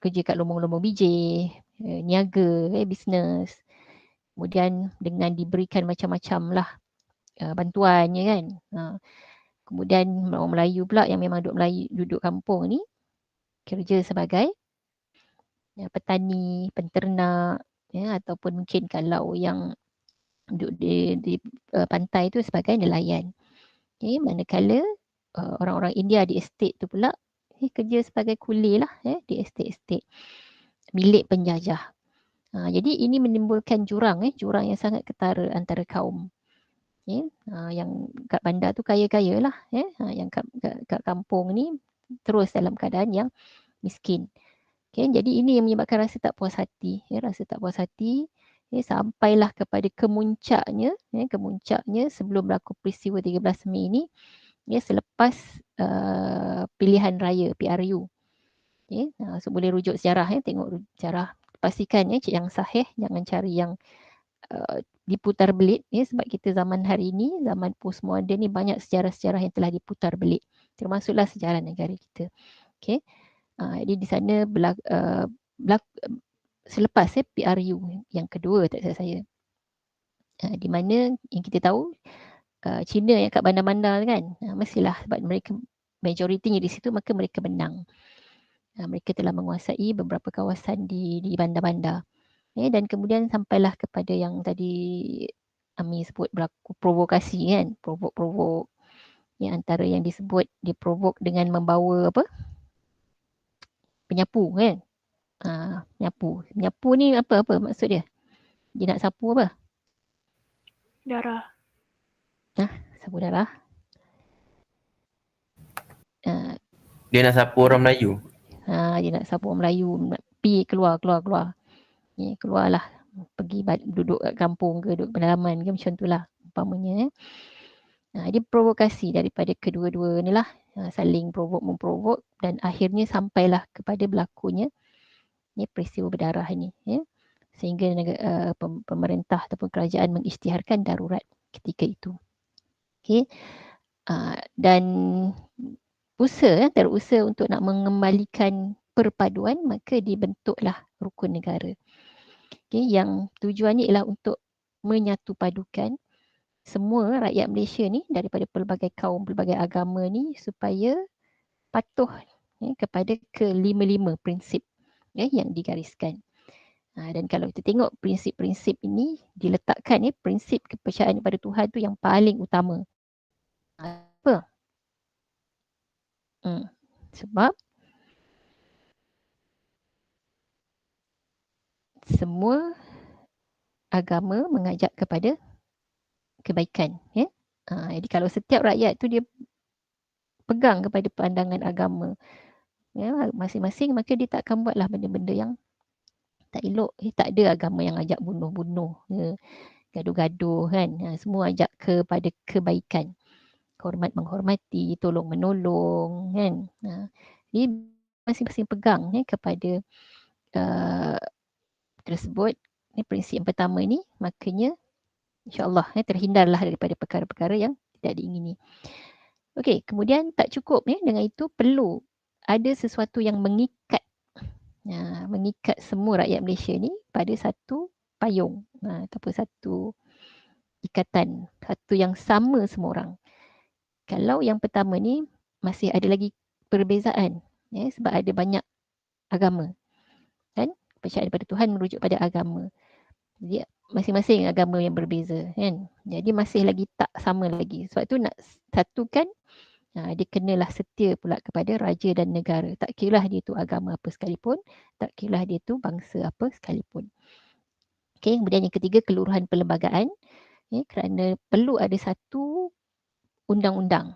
kerja kat lumbung-lumbung biji, niaga, bisnes. Kemudian dengan diberikan macam-macam lah bantuannya, kan. Kemudian orang Melayu pula yang memang duduk kampung ni kerja sebagai petani, penternak, ataupun mungkin kalau yang duduk di pantai tu sebagai nelayan. Manakala orang-orang India di estate tu pula kerja sebagai kuli lah di estate-estate milik penjajah. Jadi ini menimbulkan jurang yang sangat ketara antara kaum. Yang kat bandar tu kaya-kaya lah. Yang kat kampung ni terus dalam keadaan yang miskin. Jadi ini yang menyebabkan rasa tak puas hati. Rasa tak puas hati sampailah kepada kemuncaknya sebelum berlaku peristiwa 13 Mei ni, selepas pilihan raya PRU. So boleh rujuk sejarah, tengok sejarah. Pastikan yang sahih, jangan cari yang diputar belit, sebab kita zaman hari ini, zaman postmoden ni banyak sejarah-sejarah yang telah diputar belit, termasuklah sejarah negara kita. Jadi di sana selepas PRU yang kedua tak salah saya. Di mana yang kita tahu China yang kat bandar-bandar kan, mestilah sebab mereka majoritinya di situ, maka mereka menang. Mereka telah menguasai beberapa kawasan di bandar-bandar. Dan kemudian sampailah kepada yang tadi Ami sebut berlaku provokasi kan, provok yang antara yang disebut diprovok dengan membawa penyapu kan. Penyapu ni apa maksud dia? Dia nak sapu apa? Darah. Sapu darah. Dia nak sapu orang Melayu. Dia nak sapu orang Melayu, nak pergi keluar. Keluarlah, pergi duduk kat kampung ke, duduk pedalaman ke, macam tu lah umpamanya. Dia provokasi daripada kedua-dua ni lah, saling memprovok dan akhirnya sampailah kepada berlakunya peristiwa berdarah ni. Sehingga pemerintah ataupun kerajaan mengisytiharkan darurat ketika itu. Okay. Dan terusaha untuk nak mengembalikan perpaduan, maka dibentuklah rukun negara. Okay, yang tujuannya ialah untuk menyatu padukan semua rakyat Malaysia ni daripada pelbagai kaum, pelbagai agama ni supaya patuh kepada kelima-lima prinsip yang digariskan. Dan kalau kita tengok prinsip-prinsip ini diletakkan, prinsip kepercayaan kepada Tuhan tu yang paling utama. Apa? Sebab semua agama mengajak kepada kebaikan. Jadi kalau setiap rakyat tu dia pegang kepada pandangan agama masing-masing, maka dia tak akan buatlah benda-benda yang tak elok. Tak ada agama yang ajak bunuh-bunuh, gaduh-gaduh kan. Semua ajak kepada kebaikan, hormat-menghormati, tolong-menolong kan. Jadi masing-masing pegang kepada tersebut. Prinsip yang pertama ni, makanya insya-Allah terhindarlah daripada perkara-perkara yang tidak diingini. Okey, kemudian tak cukup dengan itu, perlu ada sesuatu yang mengikat semua rakyat Malaysia ni pada satu payung ataupun satu ikatan, satu yang sama semua orang. Kalau yang pertama ni masih ada lagi perbezaan sebab ada banyak agama kan, kepercayaan pada Tuhan merujuk pada agama. Jadi masing-masing agama yang berbeza kan. Jadi masih lagi tak sama lagi. Sebab tu nak satukan, dia kenalah setia pula kepada raja dan negara. Tak kiralah dia tu agama apa sekalipun, tak kiralah dia tu bangsa apa sekalipun. Okay, kemudian yang ketiga, keluruhan perlembagaan. Kerana perlu ada satu undang-undang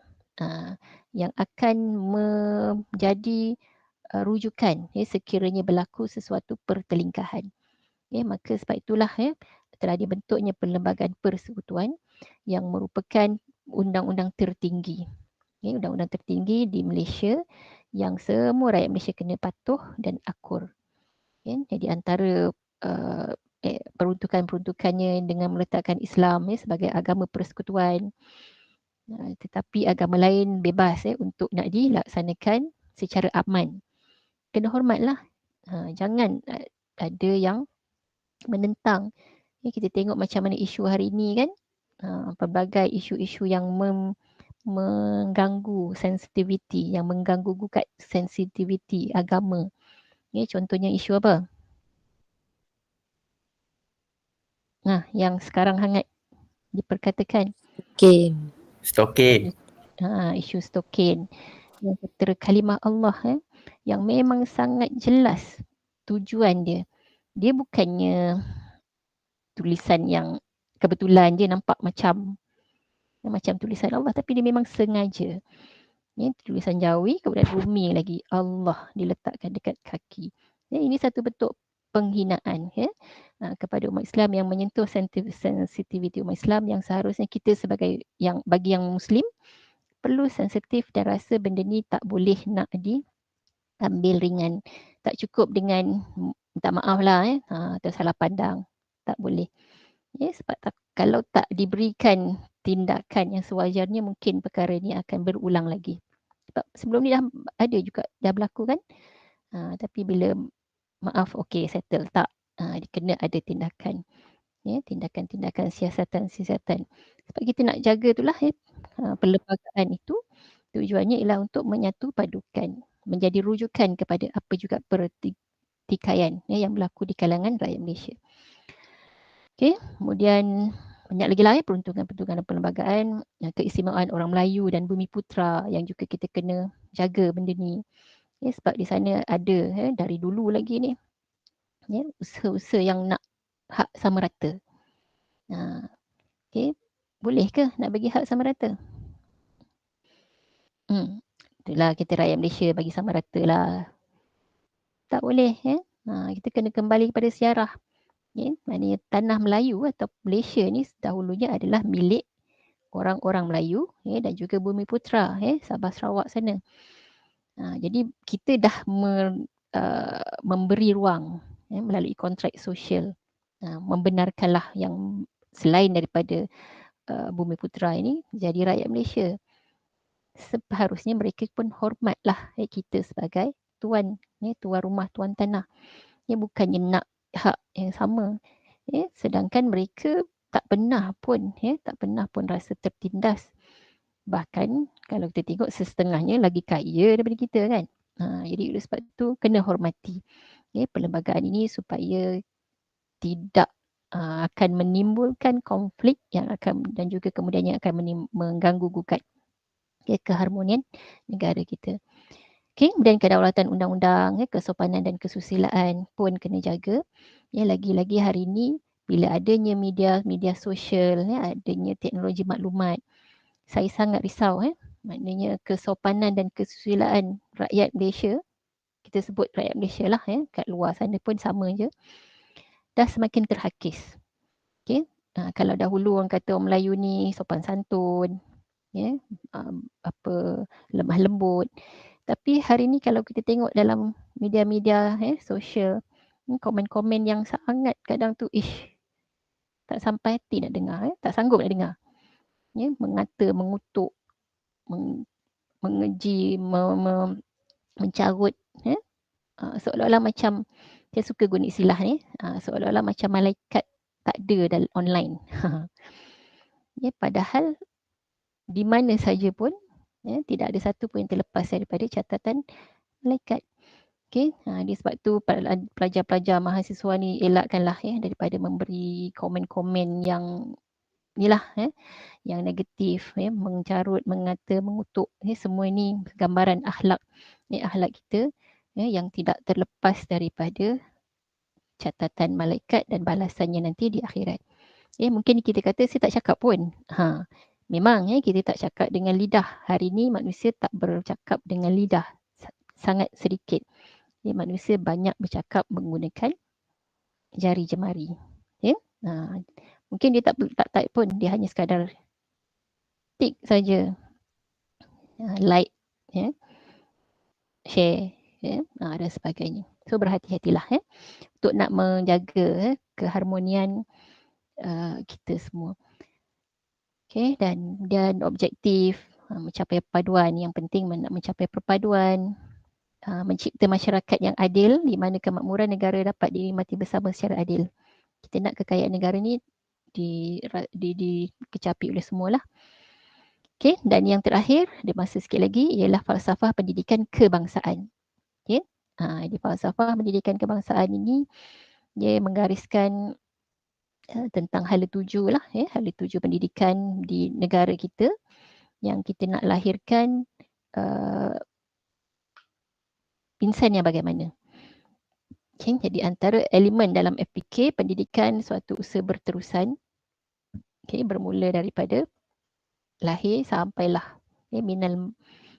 yang akan menjadi rujukan sekiranya berlaku sesuatu pertelingkahan. Maka sebab itulah telah dibentuknya Perlembagaan Persekutuan yang merupakan undang-undang tertinggi. Undang-undang tertinggi di Malaysia yang semua rakyat Malaysia kena patuh dan akur. Jadi antara peruntukan-peruntukannya dengan meletakkan Islam sebagai agama persekutuan, tetapi agama lain bebas untuk nak dilaksanakan secara aman. Kena hormatlah. Jangan ada yang menentang. Kita tengok macam mana isu hari ini kan, pelbagai isu-isu yang mengganggu sensitiviti, yang mengganggu gugat sensitiviti agama. Contohnya isu apa? Yang sekarang hangat diperkatakan. Stokin. Isu stokin. Yang tertera kalimah Allah yang memang sangat jelas tujuan dia. Dia bukannya tulisan yang kebetulan je nampak macam tulisan Allah, tapi dia memang sengaja. Tulisan Jawi, kemudian bumi lagi Allah diletakkan dekat kaki. Ini satu bentuk penghinaan kepada umat Islam yang menyentuh sensitiviti umat Islam, yang seharusnya kita sebagai bagi yang Muslim perlu sensitif dan rasa benda ni tak boleh nak diambil ringan. Tak cukup dengan minta maaf lah atau salah pandang. Tak boleh. Sebab kalau tak diberikan tindakan yang sewajarnya, mungkin perkara ni akan berulang lagi. Sebab sebelum ni dah berlaku kan. Tapi bila maaf, okey, settle. Tak. kena ada tindakan, tindakan-tindakan siasatan-siasatan. Sebab kita nak jaga itulah perlembagaan itu tujuannya ialah untuk menyatu padukan, menjadi rujukan kepada apa juga pertikaian yang berlaku di kalangan rakyat Malaysia. Okey, kemudian banyak lagi lah peruntungan-peruntungan dan perlembagaan, keistimewaan orang Melayu dan Bumi Putra yang juga kita kena jaga benda ni. Sebab di sana ada dari dulu lagi ni usaha-usaha yang nak hak sama rata. Okey, boleh ke nak bagi hak sama rata? Itulah kita rakyat Malaysia bagi sama rata lah. Tak boleh. Kita kena kembali kepada sejarah. Maknanya tanah Melayu atau Malaysia ni dahulunya adalah milik orang-orang Melayu dan juga Bumi Putra, Sabah Sarawak sana. Jadi kita dah memberi ruang melalui kontrak sosial, membenarkanlah yang selain daripada Bumi Putra ini jadi rakyat Malaysia. Seharusnya mereka pun hormatlah kita sebagai tuan rumah, tuan tanah. Bukannya nak hak yang sama. Sedangkan mereka tak pernah pun rasa tertindas. Bahkan kalau kita tengok setengahnya lagi kaya daripada kita kan. Jadi sebab tu kena hormati perlembagaan ini supaya tidak akan menimbulkan konflik yang akan dan juga kemudiannya akan mengganggu gugat keharmonian negara kita. Kemudian kedaulatan undang-undang, kesopanan dan kesusilaan pun kena jaga. Lagi-lagi hari ini bila adanya media sosial, adanya teknologi maklumat, saya sangat risau. Maknanya kesopanan dan kesusilaan rakyat Malaysia, kita sebut rakyat Malaysia lah, kat luar sana pun sama je, dah semakin terhakis. Kalau dahulu orang kata orang Melayu ni sopan santun, lemah lembut. Tapi hari ni kalau kita tengok dalam media-media sosial, komen-komen yang sangat kadang tu tak sampai hati nak dengar, tak sanggup nak dengar. Mengata, mengutuk, mengeji, mencarut, seolah-olah macam, saya suka guna istilah ni, seolah-olah macam malaikat tak ada dalam online. Padahal di mana saja pun tidak ada satu pun yang terlepas daripada catatan malaikat. Sebab tu pelajar-pelajar mahasiswa ni elakkanlah daripada memberi komen-komen yang inilah yang negatif, mencarut, mengata, mengutuk. Semua ini gambaran akhlak kita yang tidak terlepas daripada catatan malaikat dan balasannya nanti di akhirat. Mungkin kita kata saya tak cakap pun. Memang kita tak cakap dengan lidah. Hari ni manusia tak bercakap dengan lidah. Sangat sedikit. Manusia banyak bercakap menggunakan jari jemari. Mungkin dia tak type pun. Dia hanya sekadar tik saja. Like, share, dan sebagainya. So berhati-hatilah untuk nak menjaga keharmonian kita semua. Dan objektif mencapai perpaduan. Yang penting nak mencapai perpaduan, mencipta masyarakat yang adil di mana kemakmuran negara dapat dinikmati bersama secara adil. Kita nak kekayaan negara ni dikecapi oleh semualah. Dan yang terakhir, ada masa sikit lagi, ialah falsafah pendidikan kebangsaan. Di falsafah pendidikan kebangsaan ini, dia menggariskan tentang hala tuju lah, hala tuju pendidikan di negara kita yang kita nak lahirkan insan yang bagaimana. Jadi antara elemen dalam FPK, pendidikan suatu usaha berterusan, bermula daripada lahir sampailah minal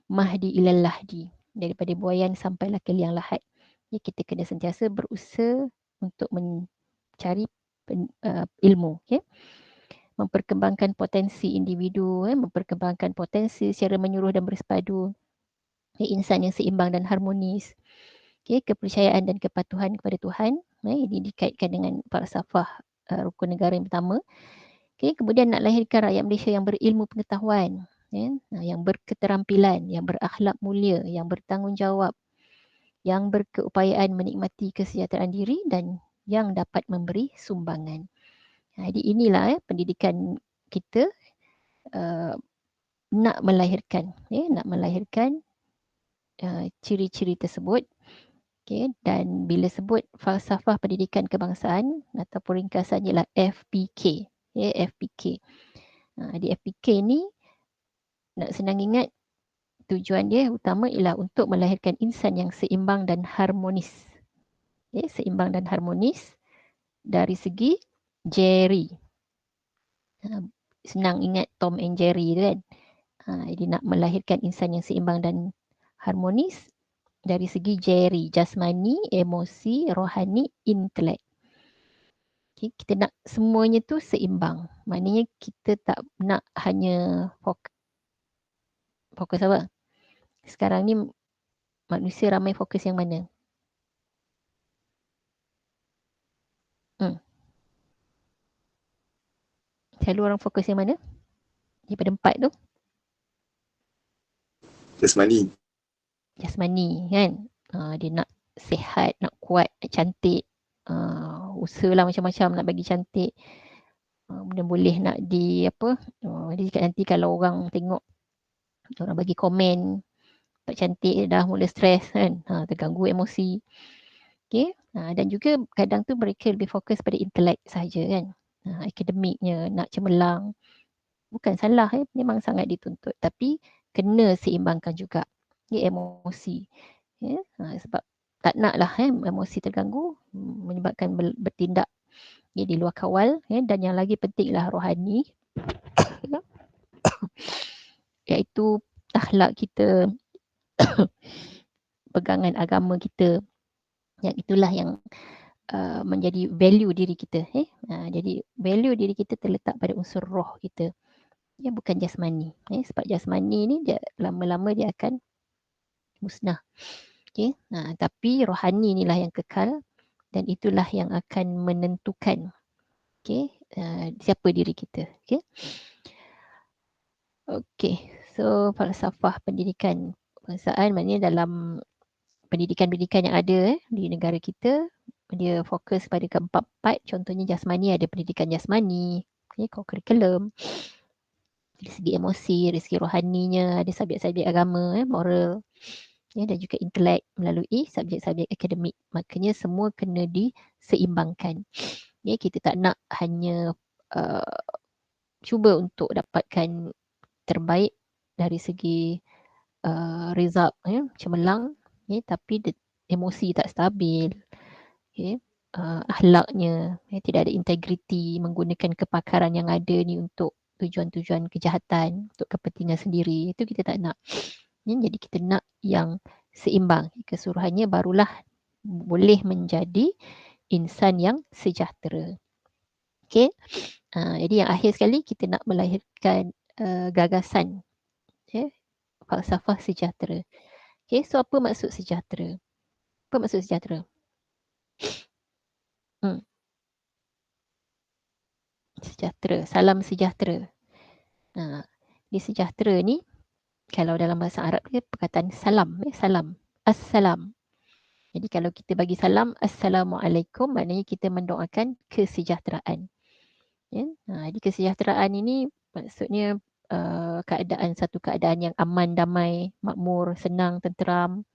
mahdi ilal lahdi, daripada buayan sampailah ke liang lahat. Kita kena sentiasa berusaha untuk mencari ilmu, memperkembangkan potensi individu, memperkembangkan potensi secara menyeluruh dan bersepadu, insan yang seimbang dan harmonis, kepercayaan dan kepatuhan kepada Tuhan. Ini dikaitkan dengan falsafah rukun negara yang pertama. Kemudian nak lahirkan rakyat Malaysia yang berilmu pengetahuan, yang berketerampilan, yang berakhlak mulia, yang bertanggungjawab, yang berkeupayaan menikmati kesejahteraan diri dan yang dapat memberi sumbangan. Jadi inilah pendidikan kita nak melahirkan ciri-ciri tersebut. Dan bila sebut falsafah pendidikan kebangsaan ataupun ringkasannya ialah FPK. FPK. Di FPK ni nak senang ingat, tujuan dia utama ialah untuk melahirkan insan yang seimbang dan harmonis. Seimbang dan harmonis dari segi Jerry. Senang ingat Tom and Jerry tu kan. Jadi nak melahirkan insan yang seimbang dan harmonis dari segi Jerry, jasmani, emosi, rohani, intelek. Kita nak semuanya tu seimbang. Maknanya kita tak nak hanya fokus apa? Sekarang ni manusia ramai fokus yang mana? Selalu orang fokus yang mana? Daripada 4 tu? Jasmani kan. Dia nak sihat, nak kuat, nak cantik. Usahalah macam-macam nak bagi cantik. Dan boleh nak dia cakap nanti kalau orang tengok, orang bagi komen tak cantik, dah mula stres kan. Terganggu emosi. Dan juga kadang tu mereka lebih fokus pada intelek sahaja kan. Akademiknya nak cemerlang. Bukan salah, memang sangat dituntut. Tapi kena seimbangkan juga emosi. Sebab tak naklah emosi terganggu, menyebabkan bertindak di luar kawal. Dan yang lagi pentinglah rohani, iaitu akhlak kita, pegangan agama kita. Yang itulah yang menjadi value diri kita. Jadi value diri kita terletak pada unsur roh kita. Bukan jasmani. Sebab jasmani ni dia lama-lama dia akan musnah. Tapi rohani inilah yang kekal dan itulah yang akan menentukan siapa diri kita. So falsafah pendidikan kebangsaan maknanya dalam pendidikan-pendidikan yang ada di negara kita, dia fokus pada keempat-empat. Contohnya jasmani, ada pendidikan jasmani, kurikulum. Dari segi emosi, dari segi rohaninya, ada subjek-subjek agama, moral, dan juga intelek melalui subjek-subjek akademik. Makanya semua kena diseimbangkan. Kita tak nak hanya cuba untuk dapatkan terbaik dari segi result cemerlang, tapi emosi tak stabil, akhlaknya tidak ada integriti, menggunakan kepakaran yang ada ni untuk tujuan-tujuan kejahatan, untuk kepentingan sendiri. Itu kita tak nak. Jadi kita nak yang seimbang. Keseluruhannya barulah boleh menjadi insan yang sejahtera. Jadi yang akhir sekali kita nak melahirkan gagasan falsafah sejahtera. So apa maksud sejahtera? Apa maksud sejahtera? Sejahtera, salam sejahtera. Di sejahtera ni, kalau dalam bahasa Arab dia perkataan salam, salam, assalam. Jadi kalau kita bagi salam, assalamualaikum, maknanya kita mendoakan kesejahteraan. Jadi kesejahteraan ini maksudnya satu keadaan yang aman, damai, makmur, senang, tenteram,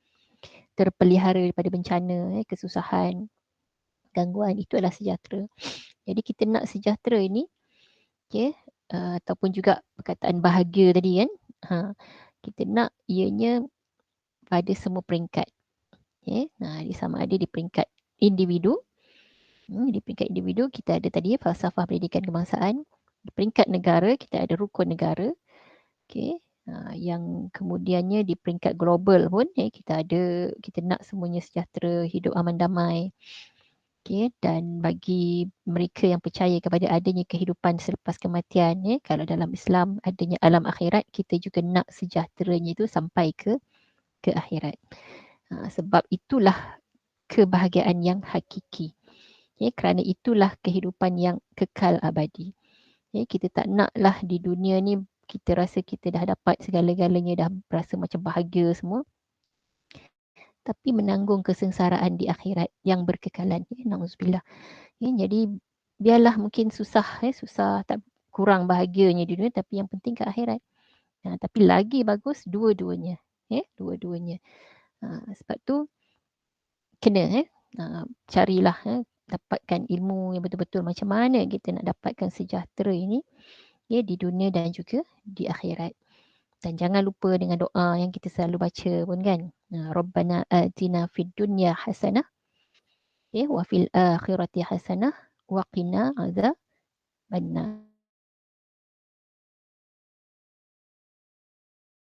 terpelihara daripada bencana, kesusahan, gangguan, itu adalah sejahtera. Jadi kita nak sejahtera ini, ataupun juga perkataan bahagia tadi kan, kita nak ianya pada semua peringkat. Sama ada di peringkat individu. Di peringkat individu kita ada tadi falsafah pendidikan kebangsaan. Di peringkat negara kita ada rukun negara. Yang kemudiannya di peringkat global pun kita nak semuanya sejahtera, hidup aman damai. Dan bagi mereka yang percaya kepada adanya kehidupan selepas kematian, kalau dalam Islam adanya alam akhirat, kita juga nak sejahteranya itu sampai ke akhirat. Sebab itulah kebahagiaan yang hakiki. Kerana itulah kehidupan yang kekal abadi. Kita tak naklah di dunia ni kita rasa kita dah dapat segala-galanya, dah rasa macam bahagia semua. tapi menanggung kesengsaraan di akhirat yang berkekalan. Nauzubillah. Jadi biarlah mungkin susah, susah, tak kurang bahagianya di dunia, tapi yang penting ke akhirat. Tapi lagi bagus dua-duanya. Dua-duanya. Sebab tu kena carilah, dapatkan ilmu yang betul-betul macam mana kita nak dapatkan sejahtera ini di dunia dan juga di akhirat. Dan jangan lupa dengan doa yang kita selalu baca pun kan. Rabbana atina fid dunya hasanah wa fil akhirati hasanah wa qina adzabannar.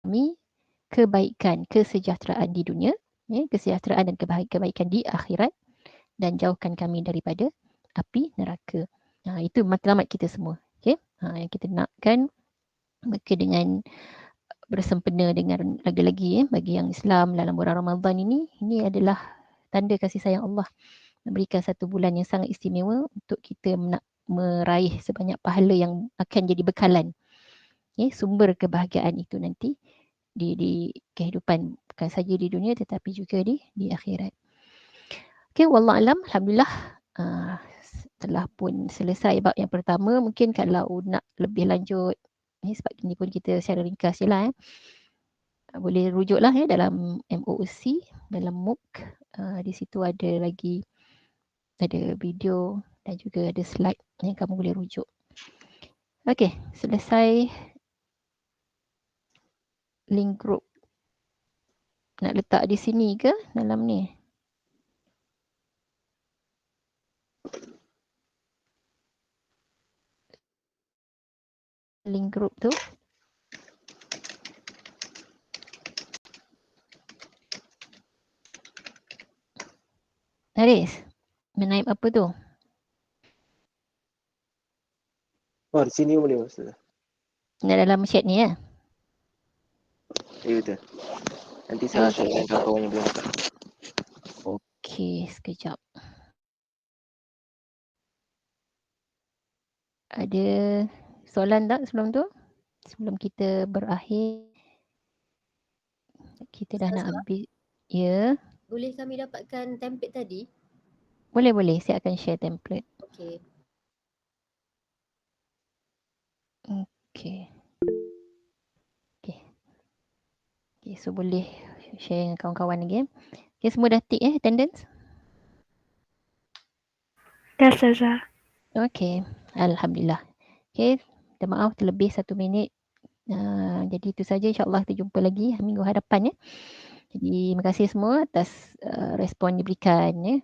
Kami kebaikan, kesejahteraan di dunia, kesejahteraan dan kebaikan di akhirat, dan jauhkan kami daripada api neraka. Itu matlamat kita semua. Yang kita nakkan, maka dengan bersempena dengan lagi-lagi bagi yang Islam dalam bulan Ramadan ini adalah tanda kasih sayang Allah, memberikan satu bulan yang sangat istimewa untuk kita nak meraih sebanyak pahala yang akan jadi bekalan, sumber kebahagiaan itu nanti di kehidupan, bukan saja di dunia tetapi juga di akhirat. Wallahu alam. Alhamdulillah telah pun selesai bab yang pertama. Mungkin kalau nak lebih lanjut, sebab ini pun kita secara ringkas je lah, boleh rujuklah dalam MOOC, dalam MOOC, di situ ada lagi, ada video dan juga ada slide yang kamu boleh rujuk. Okey, selesai link group. Nak letak di sini ke dalam ni? Link group tu. Haris, menaip apa tu? Oh, di sini boleh Ustazah. Nak dalam chat ni ya? Ya betul. Nanti saya share dengan kawan-kawan yang belum dapat. Okey, sekejap. Ada soalan tak sebelum tu? Sebelum kita berakhir. Kita dah nak habis. Ya. Boleh kami dapatkan template tadi? Boleh. Saya akan share template. Okey. Okey. So boleh share dengan kawan-kawan lagi. Okay, semua dah tick attendance? Dah Ustazah. Okey, Alhamdulillah. Okay, minta maaf terlebih 1 minit. Jadi itu saja, insyaAllah kita jumpa lagi minggu hadapan. Jadi terima kasih semua atas respon diberikan,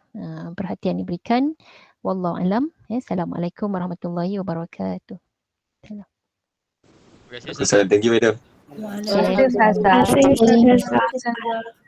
perhatian diberikan. Wallahu alam. Assalamualaikum warahmatullahi wabarakatuh. Terima kasih. Thank you, madam. Waalaikumsalam. Terima kasih Ustazah.